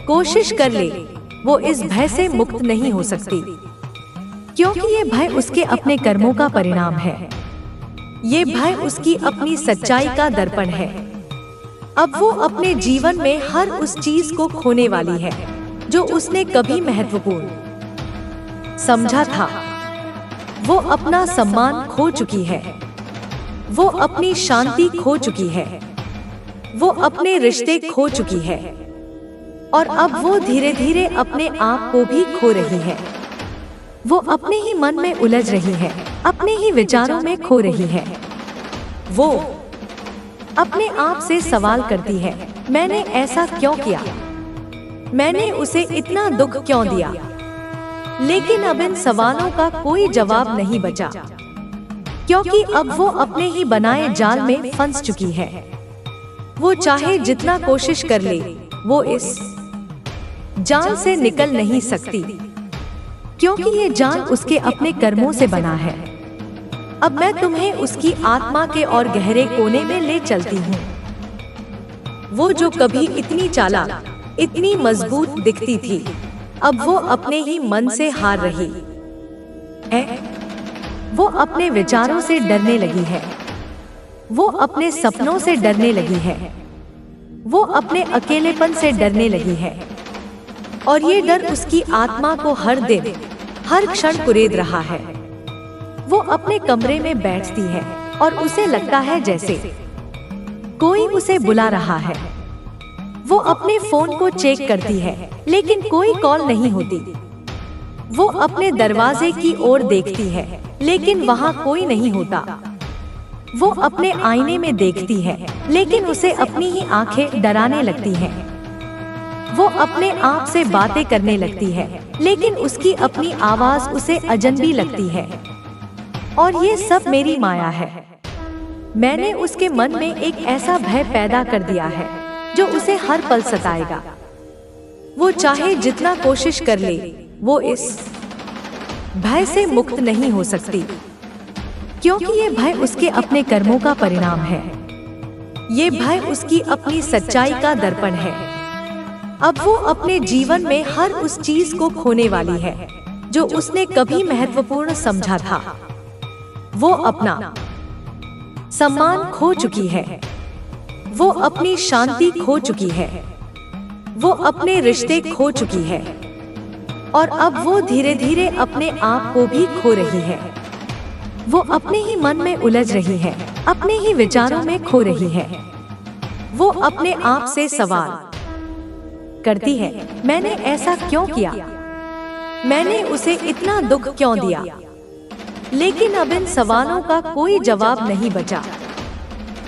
कोशिश कर ले, वो इस भय से मुक्त नहीं हो सकती, क्योंकि ये भय उसके अपने कर्मों का परिणाम है। ये भय उसकी अपनी सच्चाई का दर्पण है। अब वो अपने जीवन में हर उस चीज को खोने वाली है जो उसने कभी महत्वपूर्ण समझा था। वो अपना सम्मान खो चुकी है, वो अपनी शांति खो चुकी है, वो अपने रिश्ते खो चुकी है और अब वो धीरे धीरे अपने आप को भी खो रही है। वो अपने ही मन में उलझ रही है, अपने ही विचारों में खो रही है। वो अपने आप से सवाल करती है, मैंने ऐसा क्यों किया? मैंने उसे इतना दुख क्यों दिया? लेकिन अब इन सवालों का कोई जवाब नहीं बचा, क्योंकि अब वो अपने ही बनाए जाल में फंस चुकी है। वो चाहे जितना कोशिश कर ले, वो इस जाल से निकल नहीं सकती, क्योंकि ये जाल उसके अपने कर्मों से बना है। अब मैं तुम्हें उसकी आत्मा के और गहरे कोने में ले चलती हूँ। वो जो कभी इतनी चालाक, इतनी मजबूत दिखती थी, अब वो अपने ही मन से हार रही है। वो अपने विचारों से डरने लगी है, वो अपने सपनों से डरने लगी है, वो अपने अकेलेपन से डरने लगी है और ये डर उसकी आत्मा को हर दिन, हर क्षण कुरेद रहा है। वो अपने कमरे में बैठती है और उसे लगता है जैसे कोई उसे बुला रहा है। वो अपने फोन को चेक करती है, लेकिन कोई कॉल नहीं होती। वो अपने दरवाजे की ओर देखती है, लेकिन वहाँ कोई नहीं होता। वो अपने आईने में देखती है, लेकिन उसे अपनी ही आंखें डराने लगती हैं। वो अपने आप से बातें करने लगती है, लेकिन उसकी अपनी आवाज उसे अजनबी लगती है। और ये सब मेरी माया है। मैंने उसके मन में एक ऐसा भय पैदा कर दिया है जो उसे हर पल सताएगा। वो चाहे जितना कोशिश कर ले, वो इस भय से मुक्त नहीं हो सकती, क्योंकि ये भय उसके अपने कर्मों का परिणाम है। ये भय उसकी अपनी सच्चाई का दर्पण है। अब वो अपने जीवन में हर उस चीज को खोने वाली है जो उसने कभी महत्वपूर्ण समझा था। वो अपना सम्मान खो चुकी है, वो अपनी शांति खो चुकी है, वो अपने रिश्ते खो चुकी है और अब वो धीरे धीरे अपने आप को भी खो रही है। वो अपने ही मन में उलझ रही है, अपने ही विचारों में खो रही है। वो अपने आप से सवाल करती है, मैंने ऐसा क्यों किया? मैंने उसे इतना दुख क्यों दिया? लेकिन अब इन सवालों का कोई जवाब नहीं बचा,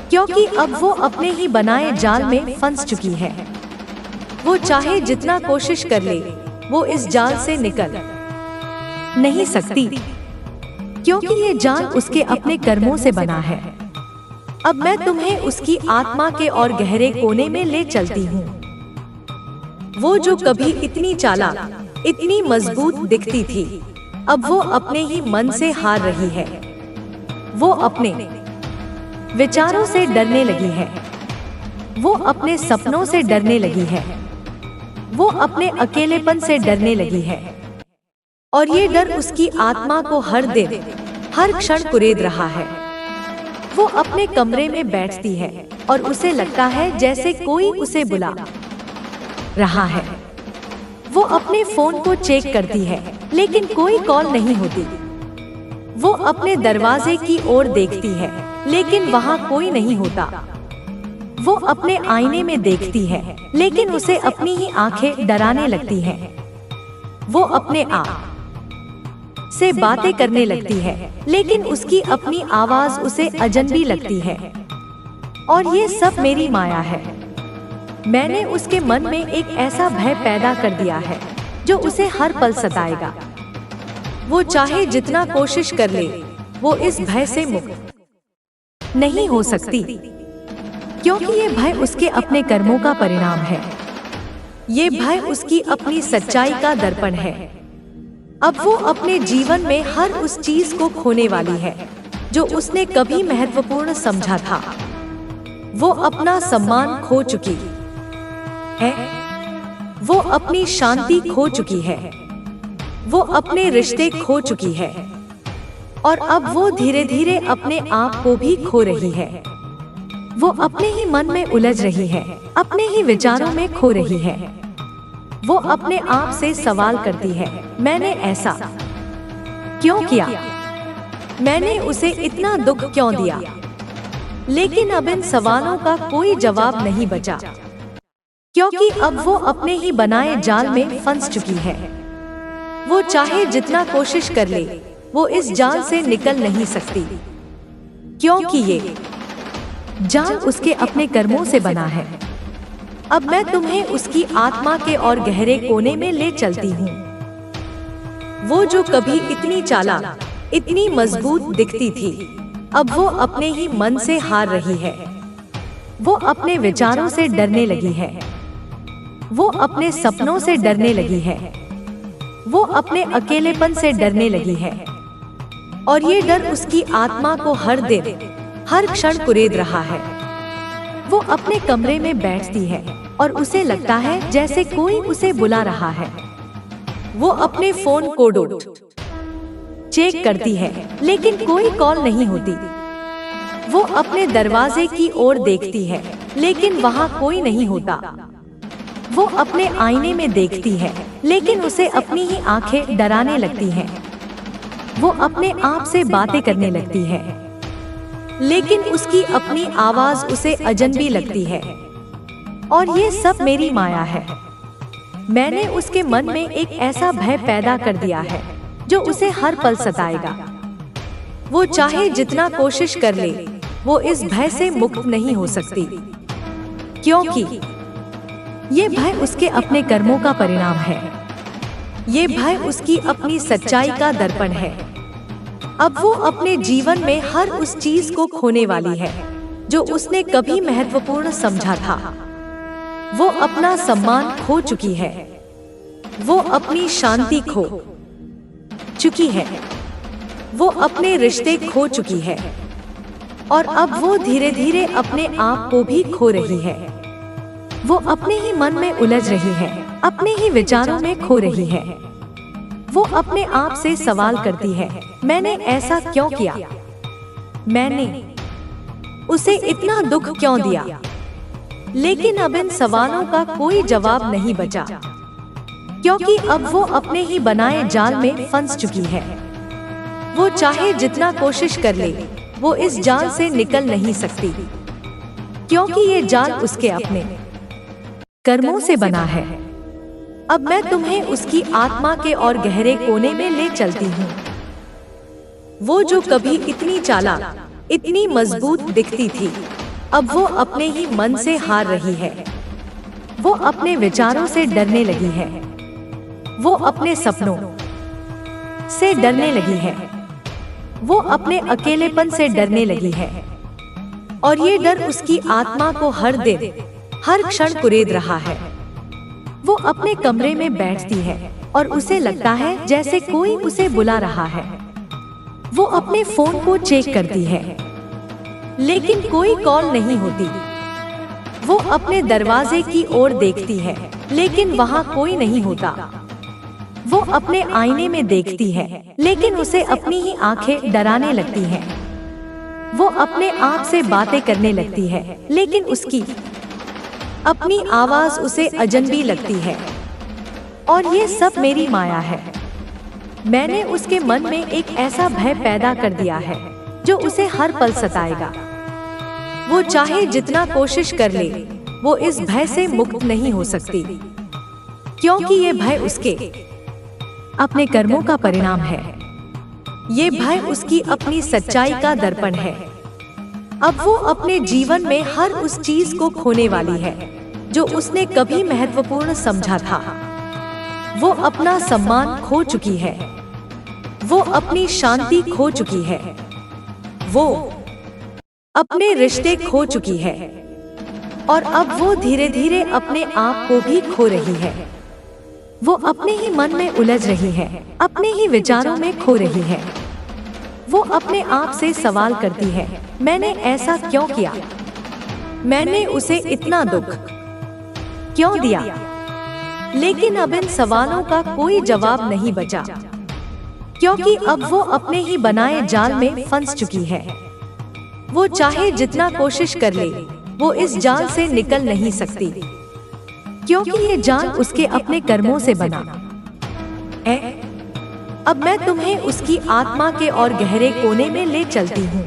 क्योंकि अब वो अपने ही बनाए जाल में फंस चुकी है। वो चाहे जितना कोशिश कर ले, वो इस जाल से निकल नहीं सकती, क्योंकि ये जाल उसके अपने कर्मों से बना है। अब मैं तुम्हें उसकी आत्मा के और गहरे कोने में ले चलती हूँ। वो जो कभी इतनी चालाक, इतनी मजबूत दिखती थी, अब वो अपने ही मन से हार रही है। वो अपने विचारों से डरने लगी है, वो अपने सपनों से डरने लगी है, वो अपने अकेलेपन से डरने लगी है और ये डर उसकी आत्मा को हर दिन, हर क्षण कुरेद रहा है। वो अपने कमरे में बैठती है और उसे लगता है जैसे कोई उसे बुला रहा है। वो अपने फोन को चेक करती है, लेकिन कोई कॉल नहीं होती। वो अपने दरवाजे की ओर देखती है, लेकिन वहाँ कोई नहीं होता। वो अपने आईने में देखती है, लेकिन उसे अपनी ही आंखें डराने लगती हैं। वो अपने आप से बातें करने लगती है, लेकिन उसकी अपनी आवाज उसे अजनबी लगती है। और ये सब मेरी माया है। मैंने उसके मन में एक ऐसा भय पैदा कर दिया है जो उसे हर पल सताएगा। वो चाहे जितना कोशिश कर ले, वो इस भय से मुक्त नहीं हो सकती, क्योंकि ये भय उसके अपने कर्मों का परिणाम है। ये भय उसकी अपनी सच्चाई का दर्पण है। अब वो अपने जीवन में हर उस चीज को खोने वाली है जो उसने कभी महत्वपूर्ण समझा था। वो अपना सम्मान खो चुकी है, वो अपनी शांति खो चुकी है, वो अपने रिश्ते खो चुकी है और अब वो धीरे धीरे अपने आप को भी खो रही है। वो अपने ही मन में उलझ रही है, अपने ही विचारों में खो रही है। वो अपने आप से सवाल करती है, मैंने ऐसा क्यों किया? मैंने उसे इतना दुख क्यों दिया? लेकिन अब इन सवालों का कोई जवाब नहीं बचा, क्योंकि अब वो अपने ही बनाए जाल में फंस चुकी है। वो चाहे जितना कोशिश कर ले, वो इस जाल से निकल नहीं सकती, क्योंकि ये जाल उसके अपने कर्मों से बना है। अब मैं तुम्हें उसकी आत्मा के और गहरे कोने में ले चलती हूँ। वो जो कभी इतनी चालाक, इतनी मजबूत दिखती थी, अब वो अपने ही मन से हार रही है। वो अपने विचारों से डरने लगी है। वो अपने सपनों से डरने लगी है। वो अपने अकेलेपन से डरने लगी है। और ये डर उसकी आत्मा को हर दिन, हर क्षण कुरेद रहा है। वो अपने कमरे में बैठती है और उसे लगता है जैसे कोई उसे बुला रहा है। वो अपने फोन को चेक करती है, लेकिन कोई कॉल नहीं होती। वो अपने दरवाजे की ओर देखती है, लेकिन वहाँ कोई नहीं होता। वो अपने आईने में देखती है, लेकिन उसे अपनी ही आंखें डराने लगती हैं। वो अपने आप से बातें करने लगती है, लेकिन उसकी अपनी आवाज उसे अजनबी लगती है। और ये सब मेरी माया है। मैंने उसके मन में एक ऐसा भय पैदा कर दिया है जो उसे हर पल सताएगा। वो चाहे जितना कोशिश कर ले, वो इस भय से मुक्त नहीं हो सकती, क्योंकि ये भय उसके अपने कर्मों का परिणाम है। ये भय उसकी अपनी सच्चाई का दर्पण है। अब वो अपने जीवन में हर उस चीज को खोने वाली है जो उसने कभी महत्वपूर्ण समझा था। वो अपना सम्मान खो चुकी है। वो अपनी शांति खो चुकी है। वो अपने रिश्ते खो चुकी है। और अब वो धीरे धीरे अपने आप को भी खो रही है। वो अपने ही मन में उलझ रही है, अपने ही विचारों में खो रही है। वो अपने आप से सवाल करती है, मैंने ऐसा क्यों किया? मैंने उसे इतना दुख क्यों दिया? लेकिन अब इन सवालों का कोई जवाब नहीं बचा, क्योंकि अब वो अपने ही बनाए जाल में फंस चुकी है। वो चाहे जितना कोशिश कर ले, वो इस जाल से निकल नहीं सकती, क्योंकि ये जाल उसके अपने कर्मों से बना है। अब मैं तुम्हें उसकी आत्मा के और गहरे कोने में ले चलती हूँ। वो जो कभी इतनी चालाक, इतनी मजबूत दिखती थी, अब वो अपने ही मन से हार रही है। वो अपने विचारों से डरने लगी है। वो अपने सपनों से डरने लगी है। वो अपने अकेलेपन से डरने लगी है। और ये डर उसकी आत्मा को हर दिन, हर क्षण कुरेद रहा है। वो अपने कमरे में बैठती है और उसे लगता है जैसे कोई उसे बुला रहा है। वो अपने फोन को चेक करती है, लेकिन कोई कॉल नहीं होती। वो अपने दरवाजे की ओर देखती है, लेकिन वहाँ कोई नहीं होता। वो अपने आईने में देखती है, लेकिन उसे अपनी ही आंखें डराने लगती हैं। वो अपने आप से बातें करने लगती है, लेकिन उसकी अपनी आवाज उसे अजनबी लगती है। और ये सब मेरी माया है। मैंने उसके मन में एक ऐसा भय पैदा कर दिया है जो उसे हर पल सताएगा। वो चाहे जितना कोशिश कर ले, वो इस भय से मुक्त नहीं हो सकती, क्योंकि ये भय उसके अपने कर्मों का परिणाम है। ये भय उसकी अपनी सच्चाई का दर्पण है। अब वो अपने जीवन में हर उस चीज को खोने वाली है जो उसने कभी महत्वपूर्ण समझा था। वो अपना सम्मान खो चुकी है। वो अपनी शांति खो चुकी है। वो अपने रिश्ते खो चुकी है। और अब वो धीरे धीरे अपने आप को भी खो रही है। वो अपने ही मन में उलझ रही है, अपने ही विचारों में खो रही है। वो अपने आप से सवाल करती है, मैंने ऐसा क्यों किया? मैंने उसे इतना दुख क्यों दिया? लेकिन अब इन सवालों का कोई जवाब नहीं बचा, क्योंकि अब वो अपने ही बनाए जाल में फंस चुकी है। वो चाहे जितना कोशिश कर ले, वो इस जाल से निकल नहीं सकती, क्योंकि ये जाल उसके अपने कर्मों से बना है। अब मैं तुम्हें उसकी आत्मा के और गहरे कोने में ले चलती हूँ।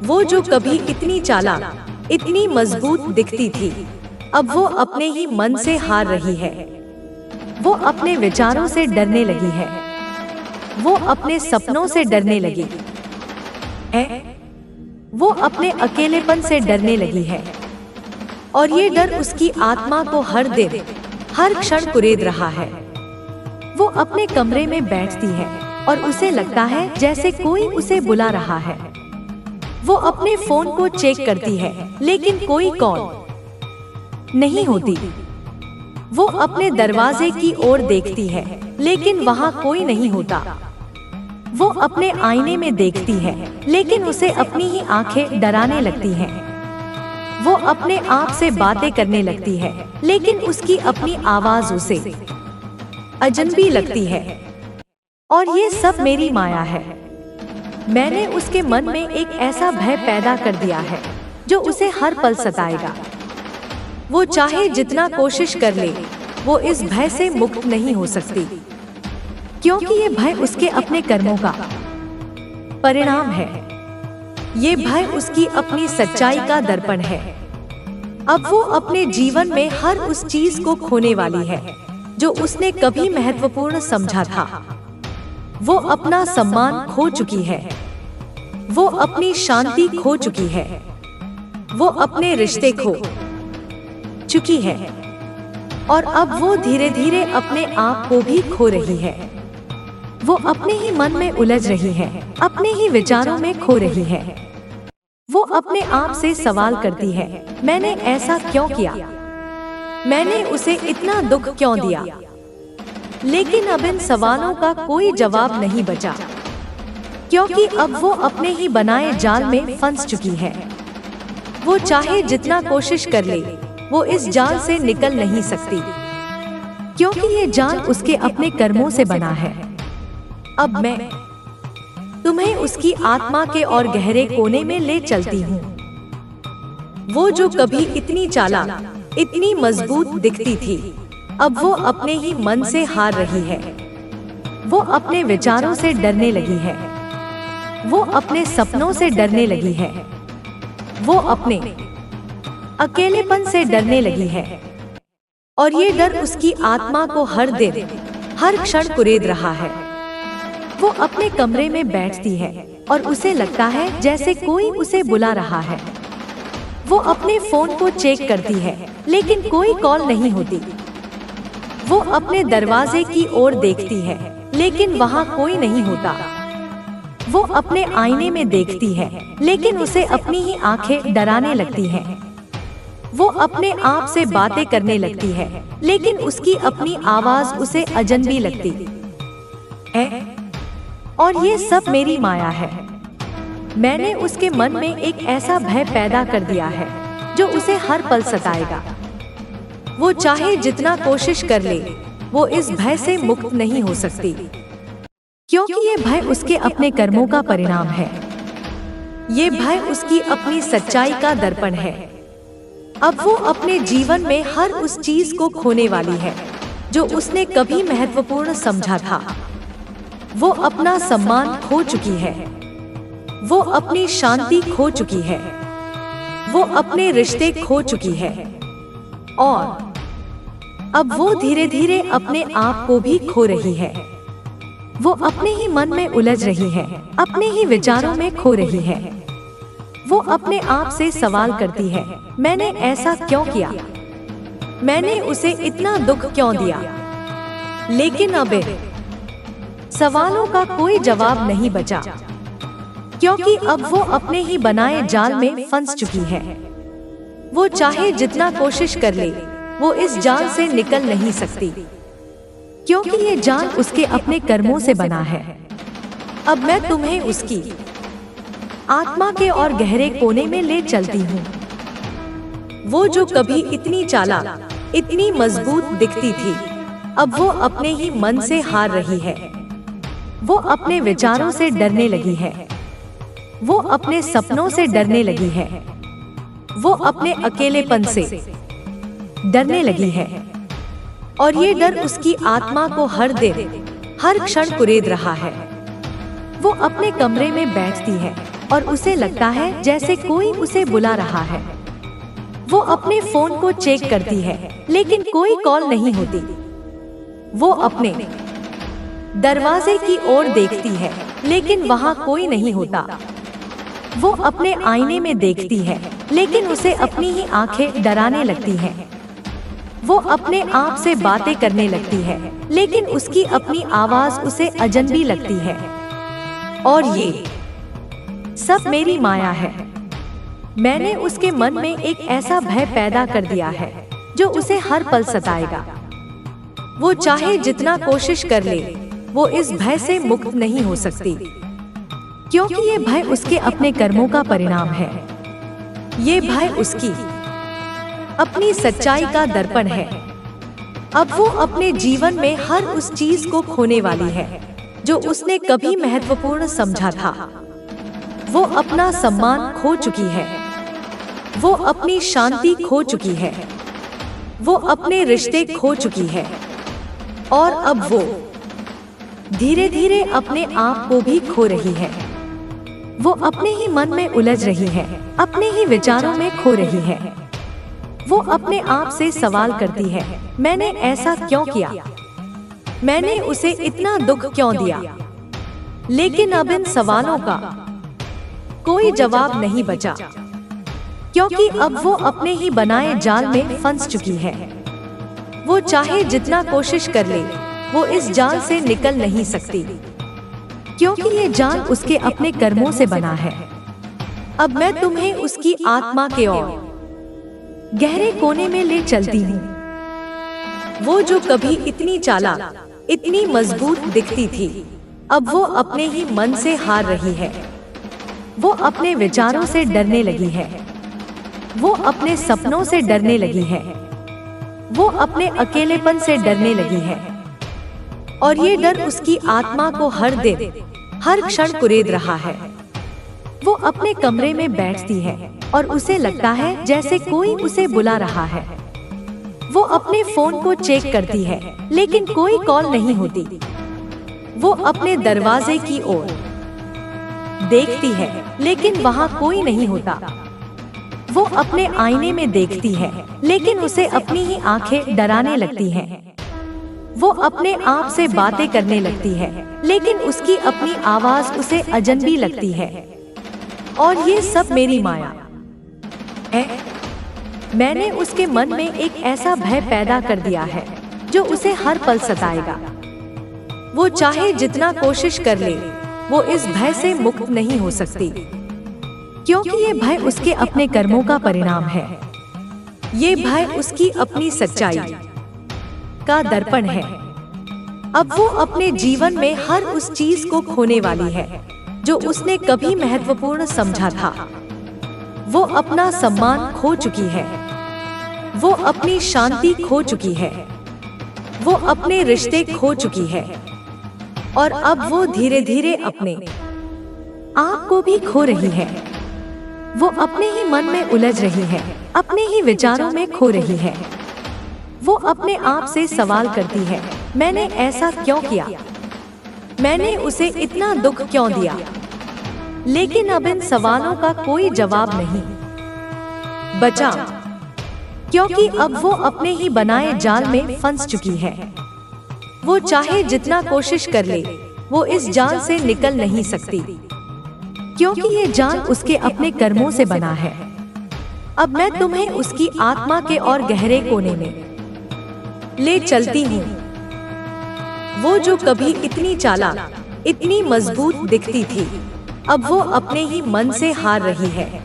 वो जो कभी इतनी चालाक, इतनी मजबूत दिखती थी, अब वो अपने ही मन से हार रही है। वो अपने विचारों से डरने लगी है। वो अपने सपनों से डरने लगी है। वो अपने अकेलेपन से डरने लगी है। और ये डर उसकी आत्मा को हर दिन, हर क्षण कुरेद रहा है। वो अपने कमरे में बैठती है और उसे लगता है जैसे कोई उसे बुला रहा है। वो अपने फोन को चेक करती है, लेकिन कोई कॉल नहीं होती। वो अपने दरवाजे की ओर देखती है, लेकिन वहाँ कोई नहीं होता। वो अपने आईने में देखती है, लेकिन उसे अपनी ही आंखें डराने लगती हैं। वो अपने आप से बातें करने लगती है, लेकिन उसकी अपनी आवाज उसे अजनबी लगती है। और ये सब मेरी माया है। मैंने उसके मन में एक ऐसा भय पैदा कर दिया है जो उसे हर पल सताएगा। वो चाहे जितना कोशिश कर ले, वो इस भय से मुक्त नहीं हो सकती, क्योंकि ये भय उसके अपने कर्मों का परिणाम है। ये भय उसकी अपनी सच्चाई का दर्पण है। अब वो अपने जीवन में हर उस चीज को खोने वाली है जो उसने कभी महत्वपूर्ण समझा था। वो अपना सम्मान खो चुकी है। वो अपनी शांति खो चुकी है। वो अपने रिश्ते खो चुकी है। और अब वो धीरे धीरे अपने आप को भी खो रही है। वो अपने ही मन में उलझ रही है, अपने ही विचारों में खो रही है। वो अपने आप से सवाल करती है, मैंने ऐसा क्यों किया? मैंने उसे इतना दुख क्यों दिया? लेकिन अब इन सवालों का कोई जवाब नहीं बचा, क्योंकि अब वो अपने ही बनाए जाल में फंस चुकी है। वो चाहे जितना कोशिश कर ले, वो इस जाल से निकल नहीं सकती, क्योंकि ये जाल उसके अपने कर्मों से बना है। अब मैं तुम्हें उसकी आत्मा के और गहरे कोने में ले चलती हूँ। वो जो कभी इतनी चालाक, इतनी मजबूत दिखती थी, अब वो अपने ही मन से हार रही है। वो अपने विचारों से डरने लगी है। वो अपने सपनों से डरने लगी है। वो अपने अकेलेपन से डरने लगी है। और ये डर उसकी आत्मा को हर दिन, हर क्षण कुरेद रहा है। वो अपने कमरे में बैठती है और उसे लगता है जैसे कोई उसे बुला रहा है। वो अपने फोन को चेक करती है, लेकिन कोई कॉल नहीं होती। वो अपने दरवाजे की ओर देखती है, लेकिन वहाँ कोई नहीं होता। वो अपने आईने में देखती है, लेकिन उसे अपनी ही आंखें डराने लगती हैं। वो अपने आप से बातें करने लगती है, लेकिन उसकी अपनी आवाज उसे अजनबी लगती है। और ये सब मेरी माया है। मैंने उसके मन में एक ऐसा भय पैदा कर दिया है जो उसे हर पल सताएगा। वो चाहे जितना कोशिश कर ले, वो इस भय से मुक्त नहीं हो सकती, क्योंकि ये भय उसके अपने कर्मों का परिणाम है। ये भय उसकी अपनी सच्चाई का दर्पण है। अब वो अपने जीवन में हर उस चीज को खोने वाली है जो उसने कभी महत्वपूर्ण समझा था। वो अपना सम्मान खो चुकी है। वो अपनी शांति खो चुकी है। वो अपने रिश्ते खो चुकी है। और अब वो धीरे धीरे अपने आप को भी खो रही है। वो अपने ही मन में उलझ रही है, अपने ही विचारों में खो रही है। वो अपने आप से सवाल करती है, मैंने ऐसा क्यों किया? मैंने उसे इतना दुख क्यों दिया? लेकिन अब सवालों का कोई जवाब नहीं बचा, क्योंकि अब वो अपने ही बनाए जाल में फंस चुकी है। वो चाहे जितना कोशिश कर ले, वो इस जाल से निकल नहीं सकती, क्योंकि ये जाल उसके अपने कर्मों से बना है। अब मैं तुम्हें उसकी आत्मा के और गहरे कोने में ले चलती हूँ। वो जो कभी इतनी चालाक, इतनी मजबूत दिखती थी, अब वो अपने ही मन से हार रही है। वो अपने विचारों से डरने लगी है। वो अपने सपनों से डरने लगी है। वो अपने अकेलेपन से डरने लगी है और ये डर उसकी आत्मा को हर दिन हर क्षण कुरेद रहा है। वो अपने कमरे में बैठती है और उसे लगता है जैसे कोई उसे बुला रहा है। वो अपने फोन को चेक करती है लेकिन कोई कॉल नहीं होती। वो अपने दरवाजे की ओर देखती है लेकिन वहाँ कोई नहीं होता। वो अपने आईने में देखती है लेकिन उसे अपनी ही आंखें डराने लगती हैं। वो अपने आप से बातें करने लगती है लेकिन उसकी अपनी आवाज उसे अजनबी लगती है। और ये सब मेरी माया है। मैंने उसके मन में एक ऐसा भय पैदा कर दिया है जो उसे हर पल सताएगा। वो चाहे जितना कोशिश कर ले, वो इस भय से मुक्त नहीं हो सकती, क्योंकि ये भय उसके अपने कर्मों का परिणाम है। ये भय उसकी अपनी सच्चाई का दर्पण है। अब वो अपने जीवन में हर उस चीज को खोने वाली है जो उसने कभी महत्वपूर्ण समझा था। वो अपना सम्मान खो चुकी है, वो अपनी शांति खो चुकी है, वो अपने रिश्ते खो चुकी है और अब वो धीरे धीरे अपने आप को भी खो रही है। वो अपने ही मन में उलझ रही है, अपने ही विचारों में खो रही है। वो अपने आप से सवाल करती है, मैंने ऐसा क्यों किया? मैंने उसे इतना दुख क्यों दिया? लेकिन अब इन सवालों का कोई जवाब नहीं बचा, क्योंकि अब वो अपने ही बनाए जाल में फंस चुकी है। वो चाहे जितना कोशिश कर ले, वो इस जाल से निकल नहीं सकती, क्योंकि ये जाल उसके अपने कर्मों से बना है। अब मैं तुम्हें उसकी आत्मा के और गहरे कोने में ले चलती हूँ। वो जो कभी इतनी चालाक, इतनी मजबूत दिखती थी, अब वो अपने ही मन से हार रही है। वो अपने विचारों से डरने लगी है, वो अपने सपनों से डरने लगी है, वो अपने अकेलेपन से डरने लगी है और ये डर उसकी आत्मा को हर दिन हर क्षण कुरेद रहा है। वो अपने कमरे में बैठती है और उसे लगता है जैसे कोई उसे बुला रहा है। वो अपने फोन को चेक करती है लेकिन कोई कॉल नहीं होती। वो अपने दरवाजे की ओर देखती है लेकिन वहाँ कोई नहीं होता। वो अपने आईने में देखती है लेकिन उसे अपनी ही आंखें डराने लगती हैं। वो अपने आप से बातें करने लगती है लेकिन उसकी अपनी आवाज उसे अजनबी लगती है। और ये सब मेरी माया है। मैंने उसके मन में एक ऐसा भय पैदा कर दिया है जो उसे हर पल सताएगा। वो चाहे जितना कोशिश कर ले, वो इस भय से मुक्त नहीं हो सकती, क्योंकि ये भय उसके अपने कर्मों का परिणाम है। ये भय उसकी अपनी सच्चाई का दर्पण है। अब वो अपने जीवन में हर उस चीज को खोने वाली है जो उसने कभी महत्वपूर्ण समझा था। वो अपना सम्मान खो चुकी है, वो अपनी शांति खो चुकी है, वो अपने रिश्ते खो चुकी है और अब वो धीरे धीरे अपने आप को भी खो रही है। वो अपने ही मन में उलझ रही है, अपने ही विचारों में खो रही है। वो अपने आप से सवाल करती है, मैंने ऐसा क्यों किया? मैंने उसे इतना दुख क्यों दिया? लेकिन अब इन सवालों का कोई जवाब नहीं बचा, क्योंकि अब वो अपने ही बनाए जाल में फंस चुकी है। वो चाहे जितना कोशिश कर ले, वो इस जाल से निकल नहीं सकती, क्योंकि ये जाल उसके अपने कर्मों से बना है। अब मैं तुम्हें उसकी आत्मा के और गहरे कोने में ले चलती हूँ। वो जो कभी इतनी चालाक, इतनी मजबूत दिखती थी, अब वो अपने ही मन से हार रही है।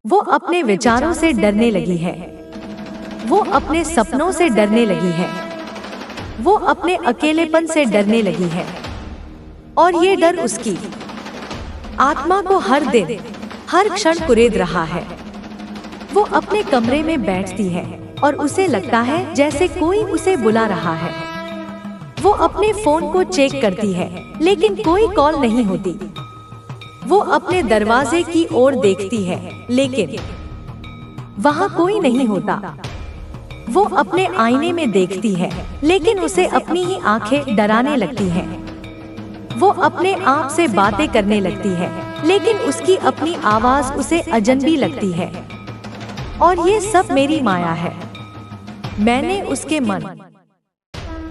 वो अपने विचारों से डरने लगी है, वो अपने सपनों से डरने लगी है, वो अपने अकेलेपन से डरने लगी है और ये डर उसकी आत्मा को हर दिन हर क्षण कुरेद रहा है। वो अपने कमरे में बैठती है और उसे लगता है जैसे कोई उसे बुला रहा है। वो अपने फोन को चेक करती है लेकिन कोई कॉल नहीं होती। वो अपने दरवाजे की ओर देखती है लेकिन वहाँ कोई नहीं होता। वो अपने आईने में देखती है, लेकिन उसे अपनी ही आंखें डराने लगती हैं। वो अपने आप से बातें करने लगती है, लेकिन उसकी अपनी आवाज उसे अजनबी लगती है। और ये सब मेरी माया है। मैंने उसके मन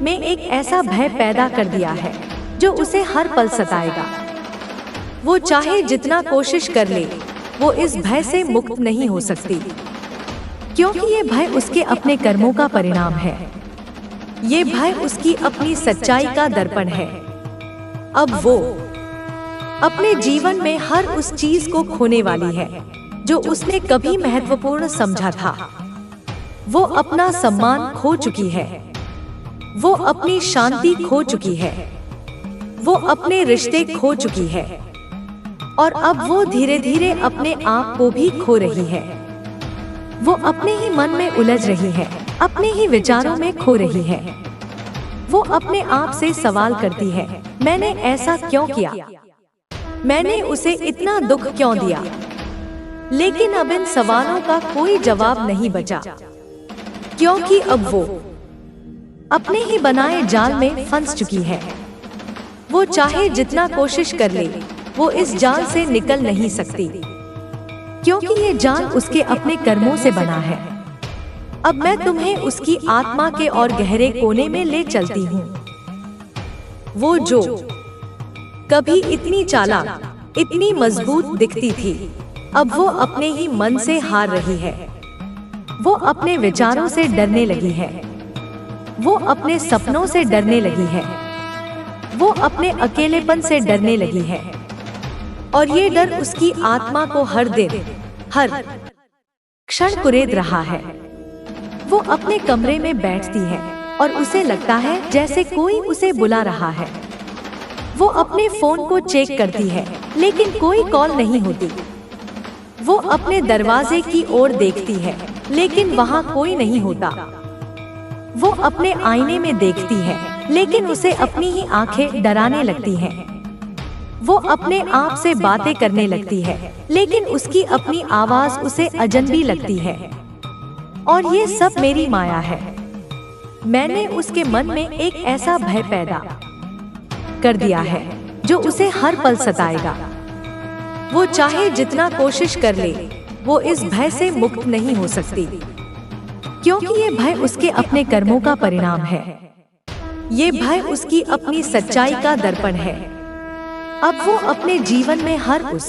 में एक ऐसा भय पैदा कर दिया है जो उसे हर पल सताएगा। वो चाहे जितना कोशिश कर ले, वो इस भय से मुक्त नहीं हो सकती, क्योंकि ये भय उसके अपने कर्मों का परिणाम है। ये भय उसकी अपनी सच्चाई का दर्पण है। अब वो अपने जीवन में हर उस चीज को खोने वाली है जो उसने कभी महत्वपूर्ण समझा था। वो अपना सम्मान खो चुकी है, वो अपनी शांति खो चुकी है, वो अपने रिश्ते खो चुकी है, और अब वो धीरे धीरे अपने आप को भी खो रही है। वो अपने ही मन में उलझ रही है, अपने ही विचारों में खो रही है। वो अपने आप से सवाल करती है, मैंने ऐसा क्यों किया? मैंने उसे इतना दुख क्यों दिया? लेकिन अब इन सवालों का कोई जवाब नहीं बचा, क्योंकि अब वो अपने ही बनाए जाल में फंस चुकी है। वो चाहे जितना कोशिश कर ले, वो इस जाल से निकल नहीं सकती, क्योंकि ये जाल उसके अपने कर्मों से बना है। अब मैं तुम्हें उसकी आत्मा के और गहरे कोने में ले चलती हूँ। वो जो कभी इतनी चालाक, इतनी मजबूत दिखती थी, अब वो अपने ही मन से हार रही है। वो अपने विचारों से डरने लगी है, वो अपने सपनों से डरने लगी है, वो अपने अकेलेपन से डरने लगी है। और ये डर उसकी आत्मा को हर दिन, हर क्षण कुरेद रहा है। वो अपने कमरे में बैठती है और उसे लगता है जैसे कोई उसे बुला रहा है। वो अपने फोन को चेक करती है, लेकिन कोई कॉल नहीं होती। वो अपने दरवाजे की ओर देखती है, लेकिन वहाँ कोई नहीं होता। वो अपने आईने में देखती है, लेकिन उसे अपनी ही आंखें डराने लगती हैं। वो अपने आप से बातें करने लगती है, लेकिन उसकी अपनी आवाज उसे अजनबी लगती है। और ये सब मेरी माया है। मैंने उसके मन में एक ऐसा भय पैदा कर दिया है जो उसे हर पल सताएगा। वो चाहे जितना कोशिश कर ले, वो इस भय से मुक्त नहीं हो सकती, क्योंकि ये भय उसके अपने कर्मों का परिणाम है। ये भय उसकी अपनी सच्चाई का दर्पण है। अब वो अपने जीवन में हर उस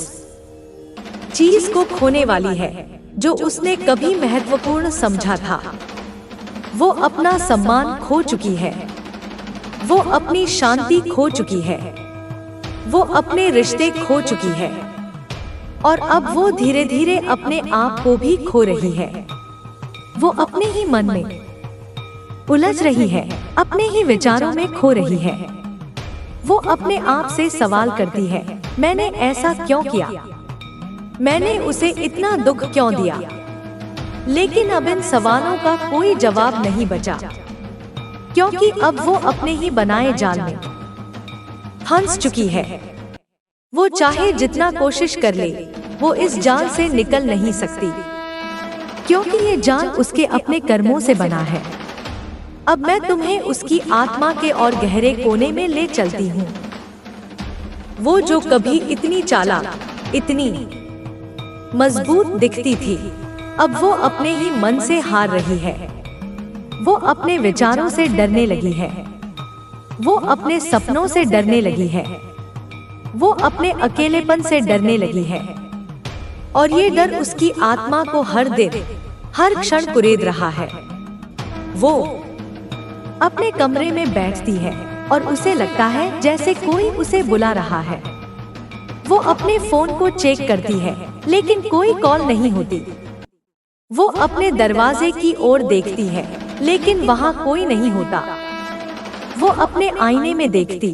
चीज को खोने वाली है जो उसने कभी महत्वपूर्ण समझा था। वो अपना सम्मान खो चुकी है, वो अपनी शांति खो चुकी है, वो अपने रिश्ते खो चुकी है, और अब वो धीरे धीरे अपने आप को भी खो रही है। वो अपने ही मन में उलझ रही है, अपने ही विचारों में खो रही है। वो अपने आप से सवाल करती है, मैंने ऐसा क्यों किया? मैंने उसे इतना दुख क्यों दिया? लेकिन अब इन सवालों का कोई जवाब नहीं बचा, क्योंकि अब वो अपने ही बनाए जाल में फंस चुकी है। वो चाहे जितना कोशिश कर ले, वो इस जाल से निकल नहीं सकती, क्योंकि ये जाल उसके अपने कर्मों से बना है। अब मैं तुम्हें उसकी आत्मा के और गहरे कोने में ले चलती हूँ। वो जो कभी इतनी चालाक, इतनी मजबूत दिखती थी, अब वो अपने ही मन से हार रही है। वो अपने विचारों से डरने लगी है, वो अपने सपनों से डरने लगी है, वो अपने अकेलेपन से डरने लगी है। और ये डर उसकी आत्मा को हर दिन, हर क्षण कुरेद रहा है। वो अपने कमरे में बैठती है और उसे लगता है जैसे कोई उसे बुला रहा है। वो अपने फोन को चेक करती है, लेकिन कोई कॉल नहीं होती। वो अपने दरवाजे की ओर देखती है, लेकिन वहाँ कोई नहीं होता। वो अपने आईने में देखती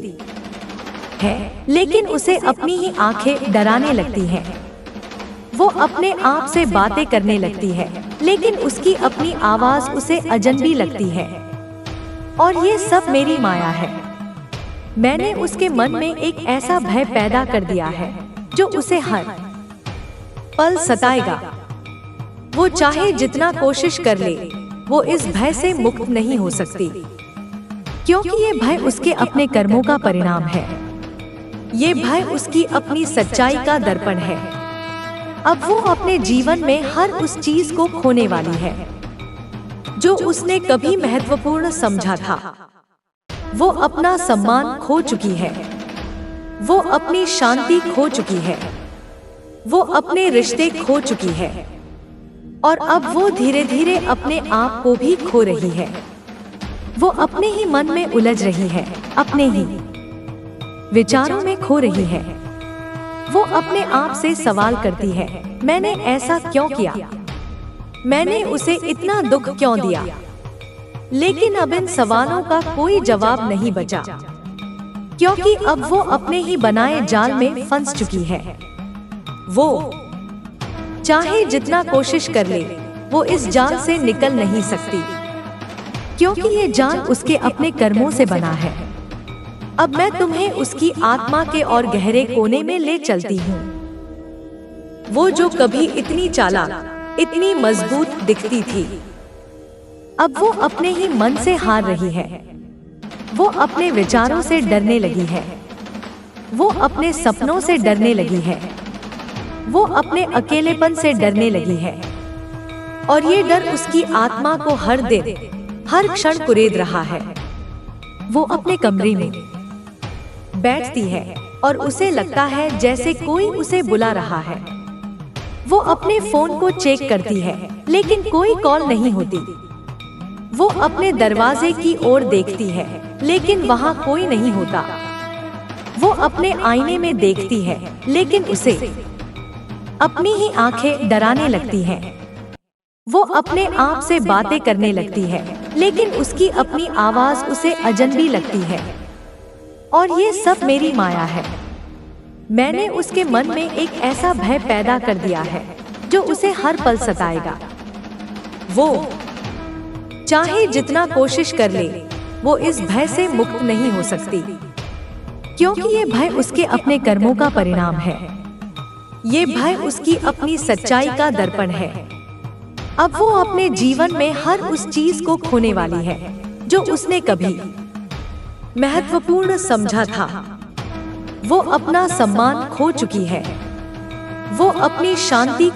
है, लेकिन उसे अपनी ही आंखें डराने लगती हैं। वो अपने आप से बातें करने लगती है, लेकिन उसकी अपनी आवाज उसे अजनबी लगती है। और ये सब मेरी माया है। मैंने उसके मन में एक ऐसा भय पैदा कर दिया है जो उसे हर पल सताएगा। वो चाहे जितना कोशिश कर ले, वो इस भय से मुक्त नहीं हो सकती, क्योंकि ये भय उसके अपने कर्मों का परिणाम है। ये भय उसकी अपनी सच्चाई का दर्पण है। अब वो अपने जीवन में हर उस चीज को खोने वाली है जो उसने कभी महत्वपूर्ण समझा था। वो अपना सम्मान खो चुकी है, वो अपनी शांति खो चुकी है, वो अपने रिश्ते खो चुकी है, और अब वो धीरे धीरे अपने आप को भी खो रही है। वो अपने ही मन में उलझ रही है, अपने ही विचारों में खो रही है। वो अपने आप से सवाल करती है, मैंने ऐसा क्यों किया? मैंने उसे इतना दुख क्यों दिया? लेकिन अब इन सवालों का कोई जवाब नहीं बचा, क्योंकि अब वो अपने ही बनाए जाल में फंस चुकी है। वो चाहे जितना कोशिश कर ले, वो इस जाल से निकल नहीं सकती, क्योंकि ये जाल उसके अपने कर्मों से बना है। अब मैं तुम्हें उसकी आत्मा के और गहरे कोने में ले चलती हूँ। वो जो कभी इतनी चालाक, इतनी मजबूत दिखती थी, अब वो अपने ही मन से हार रही है। वो अपने विचारों से डरने लगी है, वो अपने सपनों से डरने लगी है, वो अपने अकेलेपन से डरने लगी है, और ये डर उसकी आत्मा को हर दिन, हर क्षण कुरेद रहा है। वो अपने कमरे में बैठती है और उसे लगता है जैसे कोई उसे बुला रहा है। वो अपने फोन को चेक करती है, लेकिन कोई कॉल नहीं होती। वो अपने दरवाजे की ओर देखती है, लेकिन वहाँ कोई नहीं होता। वो अपने आईने में देखती है, लेकिन उसे अपनी ही आंखें डराने लगती हैं। वो अपने आप से बातें करने लगती है, लेकिन उसकी अपनी आवाज उसे अजनबी लगती है। और ये सब मेरी माया है। मैंने उसके मन में एक ऐसा भय पैदा कर दिया है जो उसे हर पल सताएगा। वो चाहे जितना कोशिश कर ले, वो इस भय से मुक्त नहीं हो सकती, क्योंकि ये भय उसके अपने कर्मों का परिणाम है। ये भय उसकी अपनी सच्चाई का दर्पण है। अब वो अपने जीवन में हर उस चीज को खोने वाली है जो उसने कभी महत्वपूर्ण समझा था। वो अपना सम्मान खो चुकी है, वो अपनी शांति